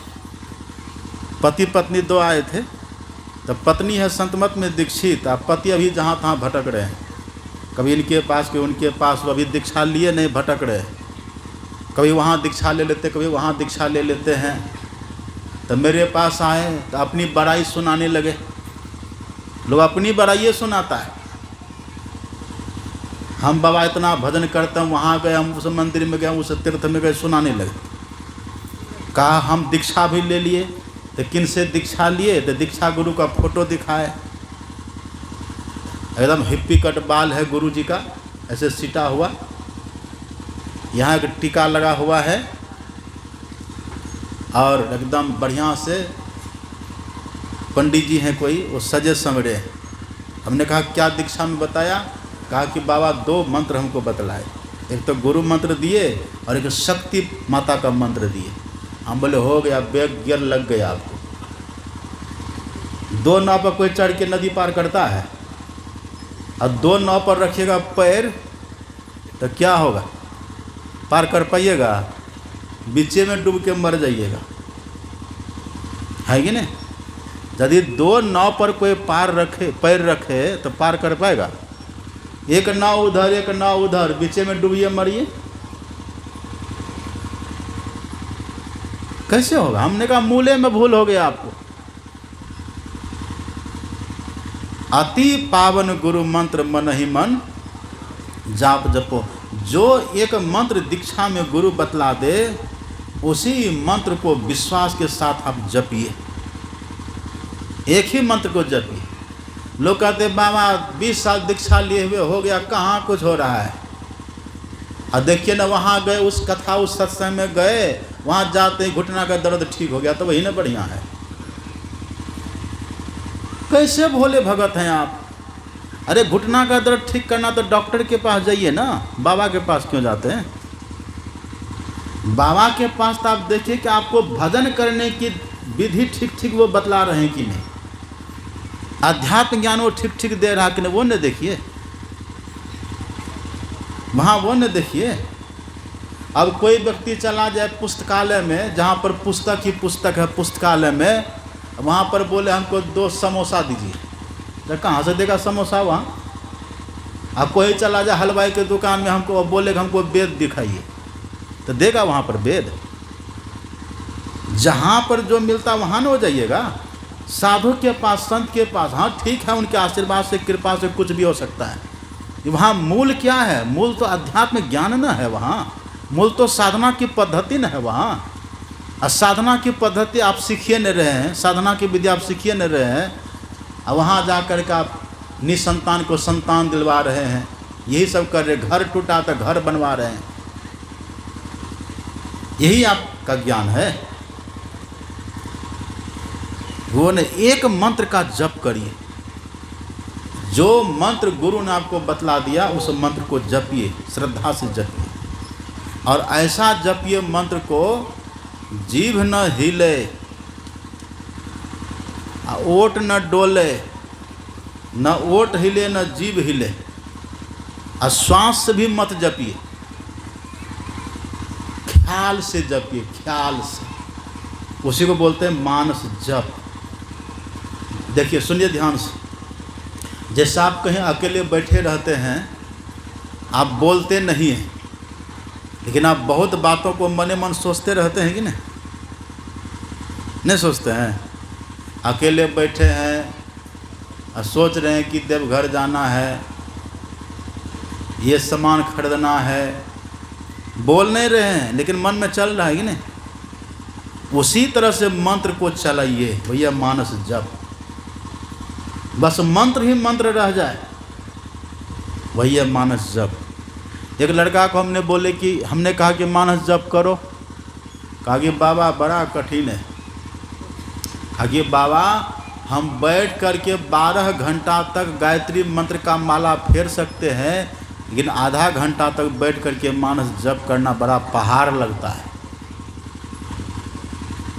पति पत्नी 2 आए थे। तब पत्नी है संत मत में दीक्षित, अब पति अभी जहाँ तहाँ भटक रहे हैं, कभी इनके पास कभी उनके पास, अभी दीक्षा लिए नहीं, भटक रहे, कभी वहाँ दीक्षा ले लेते, कभी वहाँ दीक्षा ले लेते हैं। तो मेरे पास आए तो अपनी बड़ाई सुनाने लगे। लोग अपनी बड़ाई सुनाता है, हम बाबा इतना भजन करते हैं, वहाँ गए, हम उस मंदिर में गए, उस तीर्थ में गए, सुनाने लगे। कहा हम दीक्षा भी ले लिए। तो किन से दीक्षा लिए? तो दीक्षा गुरु का फोटो दिखाए, एकदम हिप्पी कट बाल है गुरु जी का, ऐसे सीटा हुआ, यहाँ एक टीका लगा हुआ है और एकदम बढ़िया से पंडित जी हैं कोई, वो सजे संवरे। हमने कहा क्या दीक्षा में बताया? कहा कि बाबा 2 मंत्र हमको बतलाए, एक तो गुरु मंत्र दिए और एक शक्ति माता का मंत्र दिए। हम बोले हो गया, बैग गियर लग गया आपको। 2 नाव पर कोई चढ़ के नदी पार करता है, और 2 नाव पर रखिएगा पैर तो क्या होगा? पार कर पाइएगा? बीचे में डूब के मर जाइएगा, है कि नहीं? यदि 2 नाव पर कोई पैर रखे तो पार कर पाएगा? एक नाव उधर एक नाव उधर, बीचे में डूबिए मरिए, कैसे होगा? हमने कहा मूले में भूल हो गया आपको। अति पावन गुरु मंत्र मन ही मन जाप जपो। जो एक मंत्र दीक्षा में गुरु बतला दे, उसी मंत्र को विश्वास के साथ आप जपिए, एक ही मंत्र को जपिए। लोग कहते बाबा 20 साल दीक्षा लिए हुए हो गया, कहाँ कुछ हो रहा है। और देखिए ना, वहाँ गए, उस कथा उस सत्संग में गए, वहाँ जाते ही घुटना का दर्द ठीक हो गया, तो वही ना बढ़िया है। कैसे भोले भगत हैं आप? अरे घुटना का दर्द ठीक करना तो डॉक्टर के पास जाइए ना, बाबा के पास क्यों जाते हैं? बाबा के पास तो आप देखिए कि आपको भजन करने की विधि ठीक ठीक वो बतला रहे हैं कि नहीं, अध्यात्म ज्ञान वो ठीक ठीक दे रहा कि नहीं, वो न देखिए, वहाँ वो न देखिए। अब कोई व्यक्ति चला जाए पुस्तकालय में, जहाँ पर पुस्तक ही पुस्तक है, पुस्तकालय में, वहाँ पर बोले हमको 2 समोसा दीजिए, तो कहाँ से देगा समोसा वहाँ? अब कोई चला जाए हलवाई के दुकान में, हमको बोले हमको वेद दिखाइए, तो देगा वहाँ पर वेद? जहाँ पर जो मिलता वहाँ न हो जाइएगा। साधु के पास, संत के पास, हाँ ठीक है, उनके आशीर्वाद से कृपा से कुछ भी हो सकता है, वहाँ मूल क्या है? मूल तो अध्यात्म ज्ञान न है, वहाँ मूल तो साधना की पद्धति न है वहाँ। और साधना की पद्धति आप सीखिए न रहे हैं, साधना की विद्या आप सीखिए न रहे हैं, और वहाँ जा कर के आप निसंतान को संतान दिलवा रहे हैं, यही सब कर रहे। घर टूटा तो घर बनवा रहे हैं, यही आपका ज्ञान है। वो ने एक मंत्र का जप करिए, जो मंत्र गुरु ने आपको बतला दिया उस मंत्र को जपिए, श्रद्धा से जपिए, और ऐसा जपिए मंत्र को जीभ न हिले, ओट न डोले, न ओट हिले न जीभ हिले, और श्वास से भी मत जपिए, ख्याल से जपिए, ख्याल से। उसी को बोलते हैं मानस जप। देखिए सुनिए ध्यान से, जैसे आप कहीं अकेले बैठे रहते हैं, आप बोलते नहीं हैं, लेकिन आप बहुत बातों को मने मन सोचते रहते हैं कि नहीं सोचते हैं? अकेले बैठे हैं और सोच रहे हैं कि देवघर जाना है, ये सामान खरीदना है, बोल नहीं रहे हैं लेकिन मन में चल रहा है कि नहीं? उसी तरह से मंत्र को चलाइए भैया, मानस जप। बस मंत्र ही मंत्र रह जाए, भैया मानस जप। एक लड़का को हमने कहा कि मानस जप करो, कहा कि बाबा बड़ा कठिन है। कहा कि बाबा हम बैठ करके 12 घंटा तक गायत्री मंत्र का माला फेर सकते हैं, लेकिन आधा घंटा तक बैठ करके मानस जप करना बड़ा पहाड़ लगता है।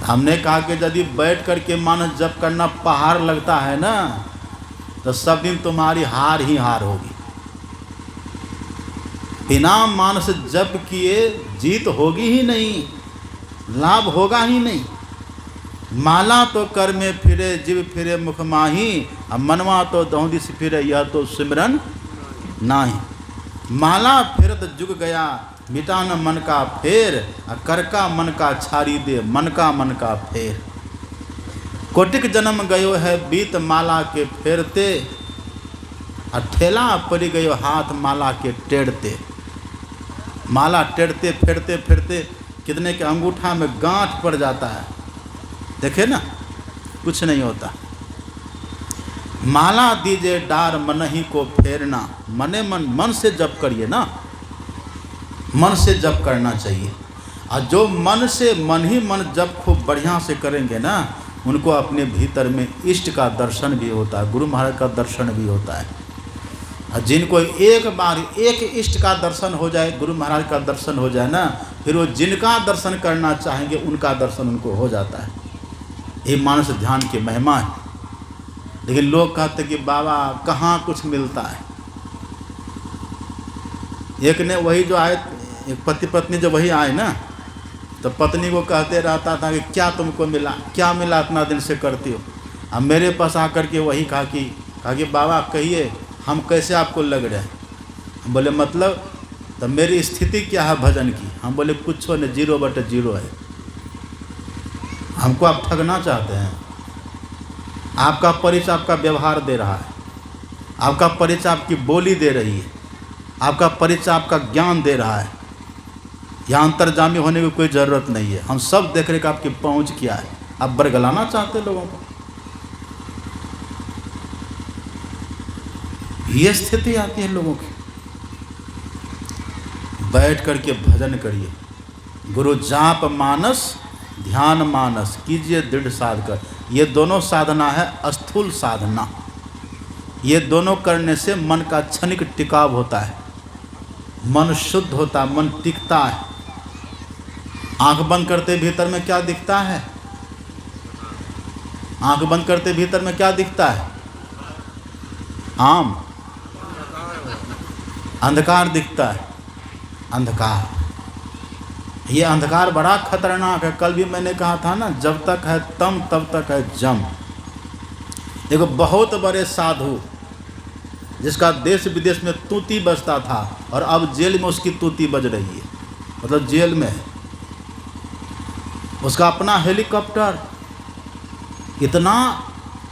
हमने कहा कि यदि बैठ करके मानस जप करना पहाड़ लगता है ना, तो सब दिन तुम्हारी हार ही हार होगी। बिना मानस जप किए जीत होगी ही नहीं, लाभ होगा ही नहीं। माला तो कर में फिरे जीव फिरे मुख माही, अब मनवा तो दौंदी से फिरे यह तो सिमरन नाही। माला फिरत जुग गया मिटा न मन का फेर, कर का मन का छारी दे मन का फेर। कोटिक जन्म गयो है बीत माला के फेरते, ठेला पड़ गयो हाथ माला के टेढ़ते। माला टेढ़ते फेरते फिरते कितने के अंगूठा में गांठ पड़ जाता है, देखे ना, कुछ नहीं होता। माला दीजिए डार मन ही को फेरना, मने मन से जप करिए ना, मन से जप करना चाहिए। और जो मन से मन ही मन जप खूब बढ़िया से करेंगे ना, उनको अपने भीतर में इष्ट का दर्शन भी होता है, गुरु महाराज का दर्शन भी होता है। और जिनको एक बार एक इष्ट का दर्शन हो जाए, गुरु महाराज का दर्शन हो जाए ना, फिर वो जिनका दर्शन करना चाहेंगे उनका दर्शन उनको हो जाता है। ये मानस ध्यान की महिमा है। लेकिन लोग कहते कि बाबा कहाँ कुछ मिलता है। एक ने वही जो आए, एक पति पत्नी जो वही आए ना, तो पत्नी को कहते रहता था कि क्या तुमको मिला, क्या मिला इतना दिन से करती हो। अब मेरे पास आकर के वही कहा कि बाबा कहिए हम कैसे आपको लग रहे हैं। हम बोले मतलब, तो मेरी स्थिति क्या है भजन की। हम बोले कुछ नहीं, 0/0 है। हमको आप ठगना चाहते हैं। आपका परिचय आपका व्यवहार दे रहा है, आपका परिचय आपकी बोली दे रही है, आपका परिचय आपका ज्ञान दे रहा है। यहाँ अंतर्जामी होने की कोई ज़रूरत नहीं है। हम सब देख रहे कि आपकी पहुँच क्या है। आप बरगलाना चाहते हैं लोगों को। ये स्थिति आती है लोगों की। बैठ करके भजन करिए, गुरु जाप मानस ध्यान मानस कीजिए दृढ़ साध कर। ये दोनों साधना है स्थूल साधना। ये दोनों करने से मन का क्षणिक टिकाव होता है, मन शुद्ध होता है, मन टिकता है। आंख बंद करते भीतर में क्या दिखता है? आंख बंद करते भीतर में क्या दिखता है? आम अंधकार दिखता है, अंधकार। ये अंधकार बड़ा खतरनाक है। कल भी मैंने कहा था ना, जब तक है तम तब तक है जम। देखो बहुत बड़े साधु जिसका देश विदेश में तूती बजता था, और अब जेल में उसकी तूती बज रही है, मतलब जेल में है। उसका अपना हेलीकॉप्टर, इतना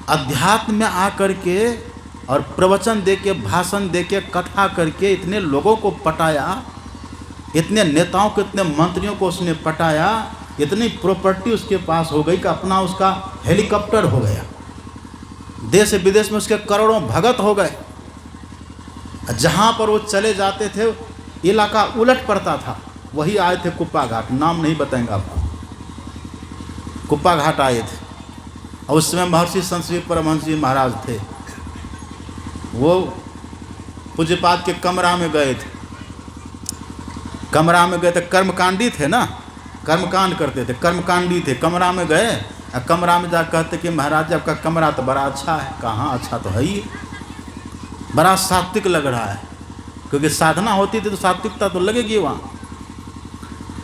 अध्यात्म में आकर के और प्रवचन दे के, भाषण दे के, कथा करके इतने लोगों को पटाया, इतने नेताओं को, इतने मंत्रियों को उसने पटाया, इतनी प्रॉपर्टी उसके पास हो गई कि अपना उसका हेलीकॉप्टर हो गया, देश विदेश में उसके करोड़ों भगत हो गए। जहाँ पर वो चले जाते थे इलाका उलट पड़ता था। वही आए थे कुप्पा घाट, नाम नहीं बताएंगे आपको, कुप्पा घाट आए थे और उस समय महर्षि संत श्री परमहंस जी महाराज थे। वो पूज्यपाद के कमरा में गए थे, कमरा में गए थे, कर्मकांडी थे ना, कर्मकांड करते थे, कर्मकांडी थे। कमरा में गए और कमरा में जा कहते कि महाराज जी आपका कमरा तो बड़ा अच्छा है। कहाँ अच्छा तो है ही, बड़ा सात्विक लग रहा है, क्योंकि साधना होती थी तो सात्विकता तो लगेगी वहाँ।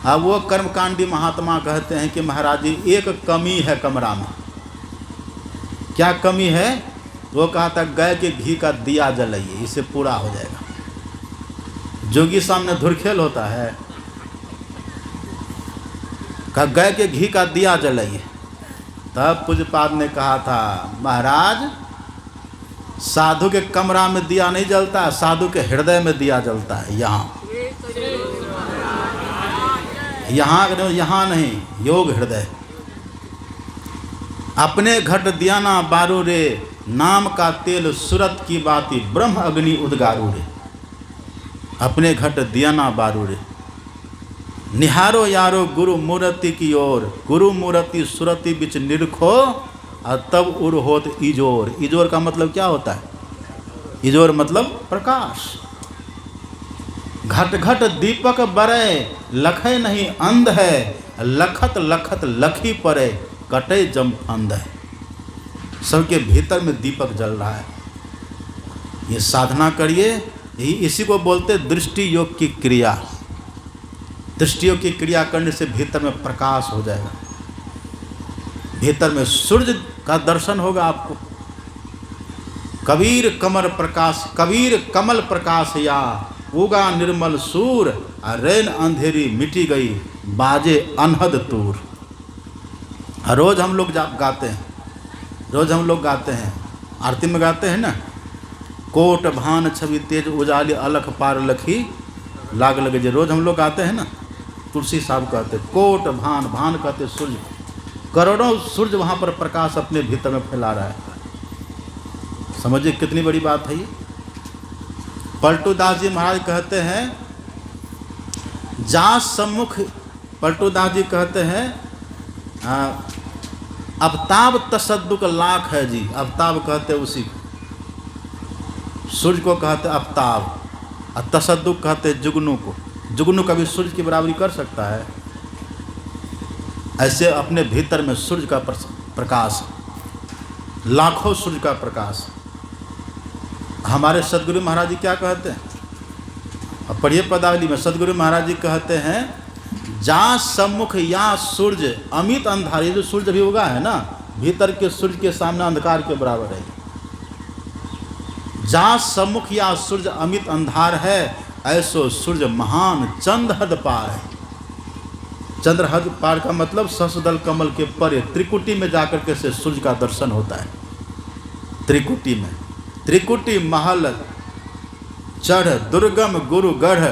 अब वो कर्मकांडी महात्मा कहते हैं कि महाराज जी एक कमी है कमरा में। क्या कमी है? वो कहा था गाय के घी का दिया जलाइए, इससे पूरा हो जाएगा। जोगी सामने धुरखेल होता है, कहा गाय के घी का दिया जलाइए। तब पूज्यपाद ने कहा था महाराज साधु के कमरा में दिया नहीं जलता, साधु के हृदय में दिया जलता है। यहाँ नहीं, योग हृदय। अपने घट दिया ना बारू रे, नाम का तेल सुरत की बाती, ब्रह्म अग्नि उद्गारू रे। अपने घट दिया ना बारू रे, निहारो यारो गुरु मूर्ति की ओर, गुरु मूर्ति सुरति बिच निरखो और तब उर होत इजोर। इजोर का मतलब क्या होता है? इजोर मतलब प्रकाश। घट घट दीपक बरे, लखे नहीं अंध है, लखत लखत लखी परे, कटे जम अंध है। सबके भीतर में दीपक जल रहा है। ये साधना करिए, इसी को बोलते दृष्टि योग की क्रिया। दृष्टि योग की क्रिया करने से भीतर में प्रकाश हो जाएगा, भीतर में सूर्य का दर्शन होगा आपको। कबीर कमल प्रकाश, कबीर कमल प्रकाश या, उगा निर्मल सूर, रैन अंधेरी मिटी गई, बाजे अनहद तूर। रोज हम लोग गाते हैं, रोज हम लोग गाते हैं, आरती में गाते हैं ना, कोट भान छवि तेज उजाली अलख पार लखी लाग लगे जे। रोज हम लोग गाते हैं ना, तुलसी साहब कहते कोट भान, भान कहते सूर्य, करोड़ों सूर्य वहाँ पर प्रकाश अपने भीतर में फैला रहा है। समझिए कितनी बड़ी बात है ये। पलटूदास जी महाराज कहते हैं जा सम्मुख, पलटूदास जी कहते हैं अवताब तसद्दुक लाख है जी। अवताब कहते उसी सूर्य को कहते अवताब, और तसद्दुक कहते जुगनू को। जुगनू कभी सूर्य की बराबरी कर सकता है? ऐसे अपने भीतर में सूर्य का प्रकाश, लाखों सूर्य का प्रकाश। हमारे सदगुरु महाराज जी क्या कहते हैं? अब पढ़िए पदावली में, सदगुरु महाराज जी कहते हैं जा सम्मुख या सूर्य अमित अंधार। ये जो सूर्य भी उगा है ना, भीतर के सूर्य के सामने अंधकार के बराबर है। जा सम्मुख या सूर्य अमित अंधार है, ऐसो सूर्य महान चंद्रहद पार है। चंद्रहद पार का मतलब सहस्रदल कमल के परे त्रिकुटी में जाकर के से सूर्य का दर्शन होता है। त्रिकुटी में, त्रिकुटी महल चढ़ दुर्गम गुरु गढ़,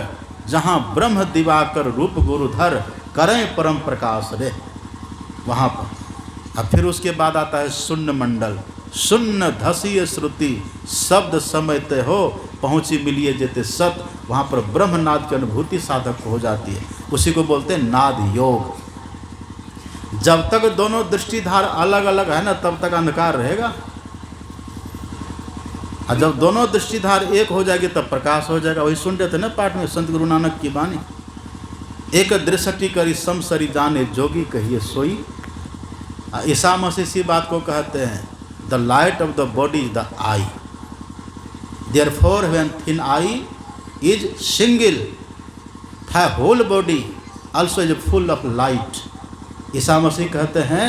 जहाँ ब्रह्म दिवाकर रूप गुरुधर, करें परम प्रकाश रे। वहाँ पर अब फिर उसके बाद आता है शून्य मंडल। शून्य धसीय श्रुति शब्द समयते हो, पहुँची मिलिए जेते सत। वहाँ पर ब्रह्मनाद की अनुभूति साधक को हो जाती है। उसी को बोलते हैं नाद योग। जब तक दोनों दृष्टिधार अलग अलग है ना, तब तक अंधकार रहेगा, और जब दोनों दृष्टिधार एक हो जाएगी तब प्रकाश हो जाएगा। वही सुन रहे थे ना पाठ में संत गुरु नानक की वाणी, एक दृष्टि करी समसरी जाने जोगी कहिए सोई। ईसा मसीह इसी बात को कहते हैं the light of the body is the eye, therefore when thine eye is single, the whole body also is full of light. Isa Masih कहते हैं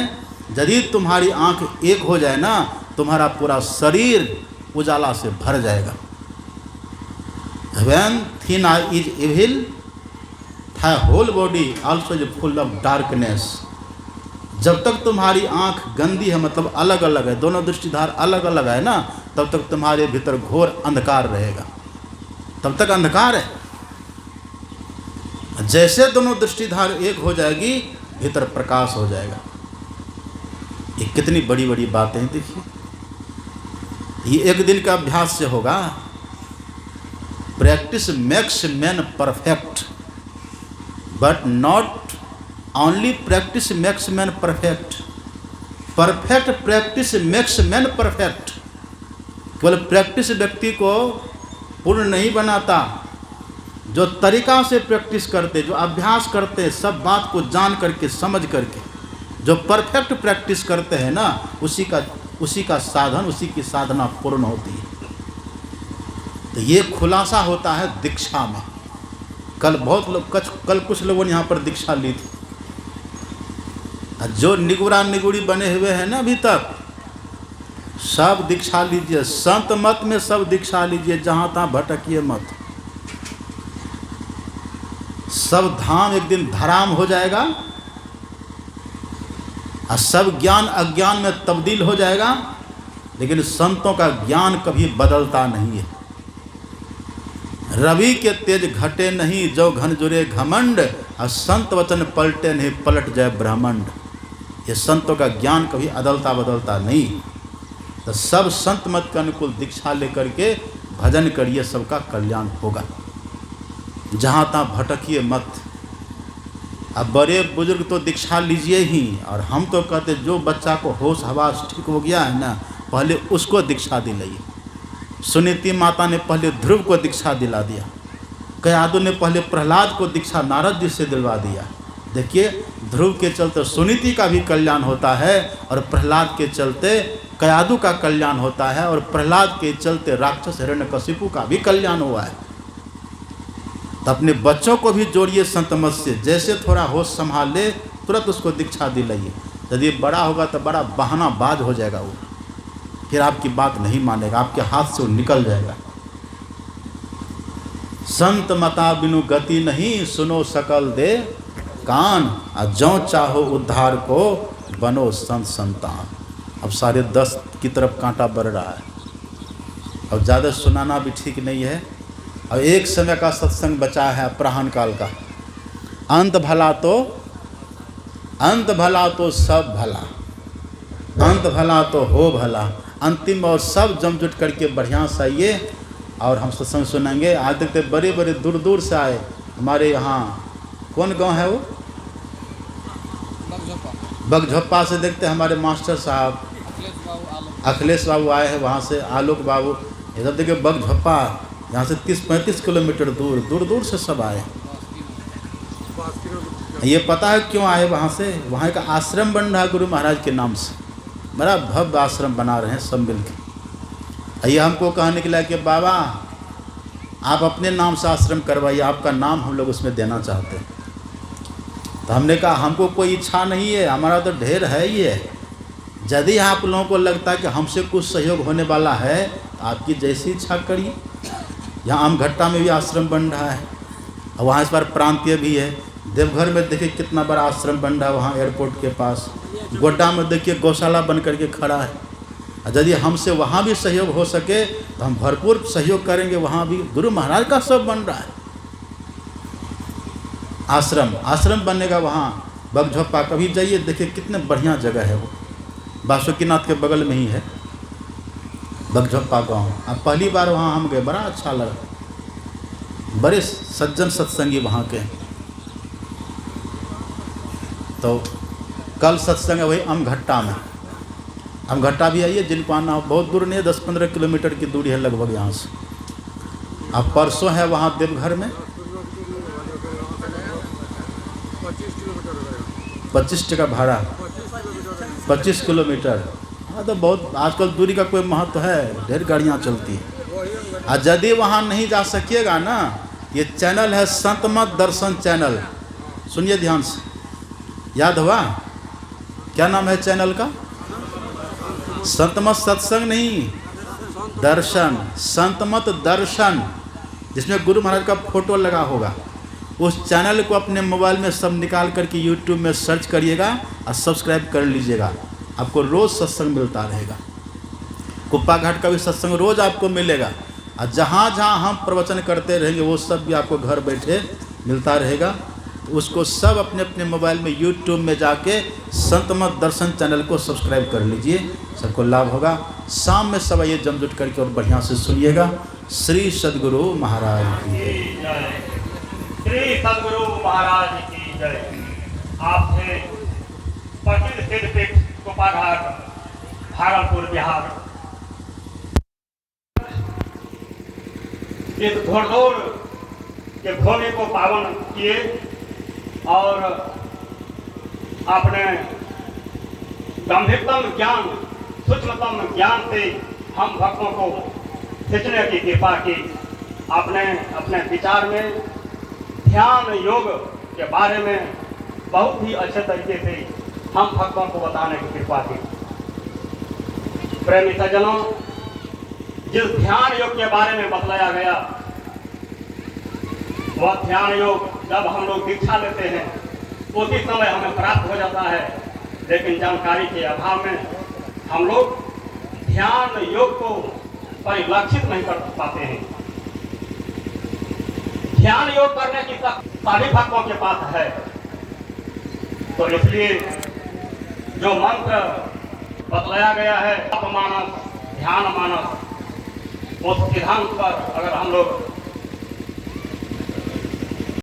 यदि तुम्हारी आंख एक हो जाए ना, तुम्हारा पूरा शरीर उजाला से भर जाएगा। When thine eye is evil, the whole body also is full of darkness. जब तक तुम्हारी आंख गंदी है, मतलब अलग अलग है, दोनों दृष्टिधार अलग अलग है ना, तब तक तुम्हारे भीतर घोर अंधकार रहेगा, तब तक अंधकार है। जैसे दोनों दृष्टिधार एक हो जाएगी, भीतर प्रकाश हो जाएगा। ये कितनी बड़ी बड़ी बातें हैं। देखिए, ये एक दिन का अभ्यास से होगा। Practice makes man perfect, but not only practice makes man perfect, perfect practice makes man perfect. केवल प्रैक्टिस व्यक्ति को पूर्ण नहीं बनाता, जो तरीका से प्रैक्टिस करते, जो अभ्यास करते, सब बात को जान करके समझ करके जो परफेक्ट प्रैक्टिस करते हैं ना, उसी का साधन, उसी की साधना पूर्ण होती है। तो ये खुलासा होता है दीक्षा में। कल कुछ लोगों ने यहाँ पर दीक्षा ली थी। जो निगुरा निगुड़ी बने हुए हैं ना अभी तक, सब दीक्षा लीजिए। संत मत में सब दीक्षा लीजिए, जहाँ तहाँ भटकिए मत। सब धाम एक दिन धराम हो जाएगा और सब ज्ञान अज्ञान में तब्दील हो जाएगा, लेकिन संतों का ज्ञान कभी बदलता नहीं है। रवि के तेज घटे नहीं, जो घन जुरे घमंड, और संत वचन पलटे नहीं, पलट जाए ब्रह्मांड। ये संतों का ज्ञान कभी अदलता बदलता नहीं। तो सब संत मत के अनुकूल दीक्षा लेकर के भजन करिए, सबका कल्याण होगा। जहाँ तहाँ भटकिए मत। अब बड़े बुजुर्ग तो दीक्षा लीजिए ही, और हम तो कहते जो बच्चा को होश हवास ठीक हो गया है ना, पहले उसको दीक्षा दिलाइए। सुनीति माता ने पहले ध्रुव को दीक्षा दिला दिया, कयादु ने पहले प्रहलाद को दीक्षा नारद जी से दिलवा दिया। देखिए, ध्रुव के चलते सुनीति का भी कल्याण होता है, और प्रहलाद के चलते कयादु का कल्याण होता है, और प्रहलाद के चलते राक्षस हिरण्यकशिपु का भी कल्याण हुआ है। तो अपने बच्चों को भी जोड़िए संत मत से। जैसे थोड़ा होश संभाल ले, तुरंत उसको दीक्षा दिलाइए। यदि बड़ा होगा तो बड़ा बहानाबाज हो जाएगा वो, फिर आपकी बात नहीं मानेगा, आपके हाथ से वो निकल जाएगा। संत मता बिनु गति नहीं, सुनो सकल दे कान, और जो चाहो उद्धार को बनो संत संतान। अब 10:30 की तरफ कांटा बढ़ रहा है, अब ज़्यादा सुनाना भी ठीक नहीं है। अब एक समय का सत्संग बचा है, अपराह्न काल का। अंत भला तो सब भला, अंत भला तो हो भला। अंतिम और सब जमजुट करके बढ़िया से आइए और हम सत्संग सुनेंगे। आज देखते बड़े बड़े दूर दूर से आए। हमारे यहाँ कौन गांव है वो? बगझप्पा से देखते हमारे मास्टर साहब अखिलेश बाबू आए हैं, वहाँ से आलोक बाबू। इधर देखिए बगझप्पा, यहाँ से 30-35 किलोमीटर दूर से सब आए। ये पता है क्यों आए वहाँ से? वहाँ का आश्रम बन रहा है गुरु महाराज के नाम से, बड़ा भव्य आश्रम बना रहे हैं सब मिल के। ये हमको कहने के लिए कि बाबा आप अपने नाम से आश्रम करवाइए, आपका नाम हम लोग उसमें देना चाहते हैं। तो हमने कहा हमको कोई इच्छा नहीं है, हमारा तो ढेर है ही है। यदि आप लोगों को लगता है कि हमसे कुछ सहयोग होने वाला है, तो आपकी जैसी इच्छा करिए। यहाँ आमघट्टा में भी आश्रम बन रहा है, और वहाँ इस बार प्रांतीय भी है। देवघर में देखिए कितना बड़ा आश्रम बन रहा है, वहाँ एयरपोर्ट के पास। गोड्डा में देखिए गौशाला बन करके खड़ा है। यदि हमसे वहाँ भी सहयोग हो सके तो हम भरपूर सहयोग करेंगे। वहाँ भी गुरु महाराज का सब बन रहा है। आश्रम बनेगा वहाँ बगझप्पा। कभी जाइए देखिए कितने बढ़िया जगह है वो, बासुकीनाथ के बगल में ही है बगझप्पा गाँव। अब पहली बार वहाँ हम गए, बड़ा अच्छा लगा। बड़े सज्जन सत्संगी वहाँ के। तो कल सत्संग है वही आमघट्टा में। आमघट्टा भी आइए, जिनको आना हो। बहुत दूर नहीं है, 10-15 किलोमीटर की दूरी है लगभग यहाँ से। अब परसों है वहाँ देवघर में 25 टका भाड़ा, 25 किलोमीटर। हाँ, तो बहुत आजकल दूरी का कोई महत्व है, ढेर गाड़ियाँ चलती हैं। और यदि वहाँ नहीं जा सकिएगा ना, ये चैनल है संत मत दर्शन चैनल, सुनिए ध्यान से। याद हुआ क्या नाम है चैनल का? संत मत सत्संग नहीं, दर्शन, संत मत दर्शन, जिसमें गुरु महाराज का फोटो लगा होगा। उस चैनल को अपने मोबाइल में सब निकाल करके यूट्यूब में सर्च करिएगा और सब्सक्राइब कर लीजिएगा। आपको रोज़ सत्संग मिलता रहेगा। कुप्पा घाट का भी सत्संग रोज आपको मिलेगा, और जहाँ जहाँ हम प्रवचन करते रहेंगे वो सब भी आपको घर बैठे मिलता रहेगा। तो उसको सब अपने अपने मोबाइल में यूट्यूब में जाके संत मत दर्शन चैनल को सब्सक्राइब कर लीजिए, सबको लाभ होगा। शाम में सब आइए जमजुट करके और बढ़िया से सुनिएगा। श्री सद्गुरु महाराज की जय। श्री सद्गुरु महाराज की जय। आपसे प्रसिद्ध सिद्धपीठ कुप्पा घाट, भागलपुर, बिहार, इस घोड़दौड़ के भूमि को पावन किए और अपने गंभीरतम ज्ञान, सूक्ष्मतम ज्ञान से हम भक्तों को खींचने की कृपा की। आपने अपने विचार में ध्यान योग के बारे में बहुत ही अच्छे तरीके से हम भक्तों को बताने की कृपा की। प्रेमी सज्जनों, जिस ध्यान योग के बारे में बतलाया गया, वह ध्यान योग जब हम लोग दीक्षा लेते हैं उसी समय हमें प्राप्त हो जाता है, लेकिन जानकारी के अभाव में हम लोग ध्यान योग को परिलक्षित नहीं कर पाते हैं। ध्यान योग करने की सभी भक्तों के पास है, तो इसलिए जो मंत्र बतलाया गया है, अपमानस ध्यान मानस, उस सिद्धांत पर अगर हम लोग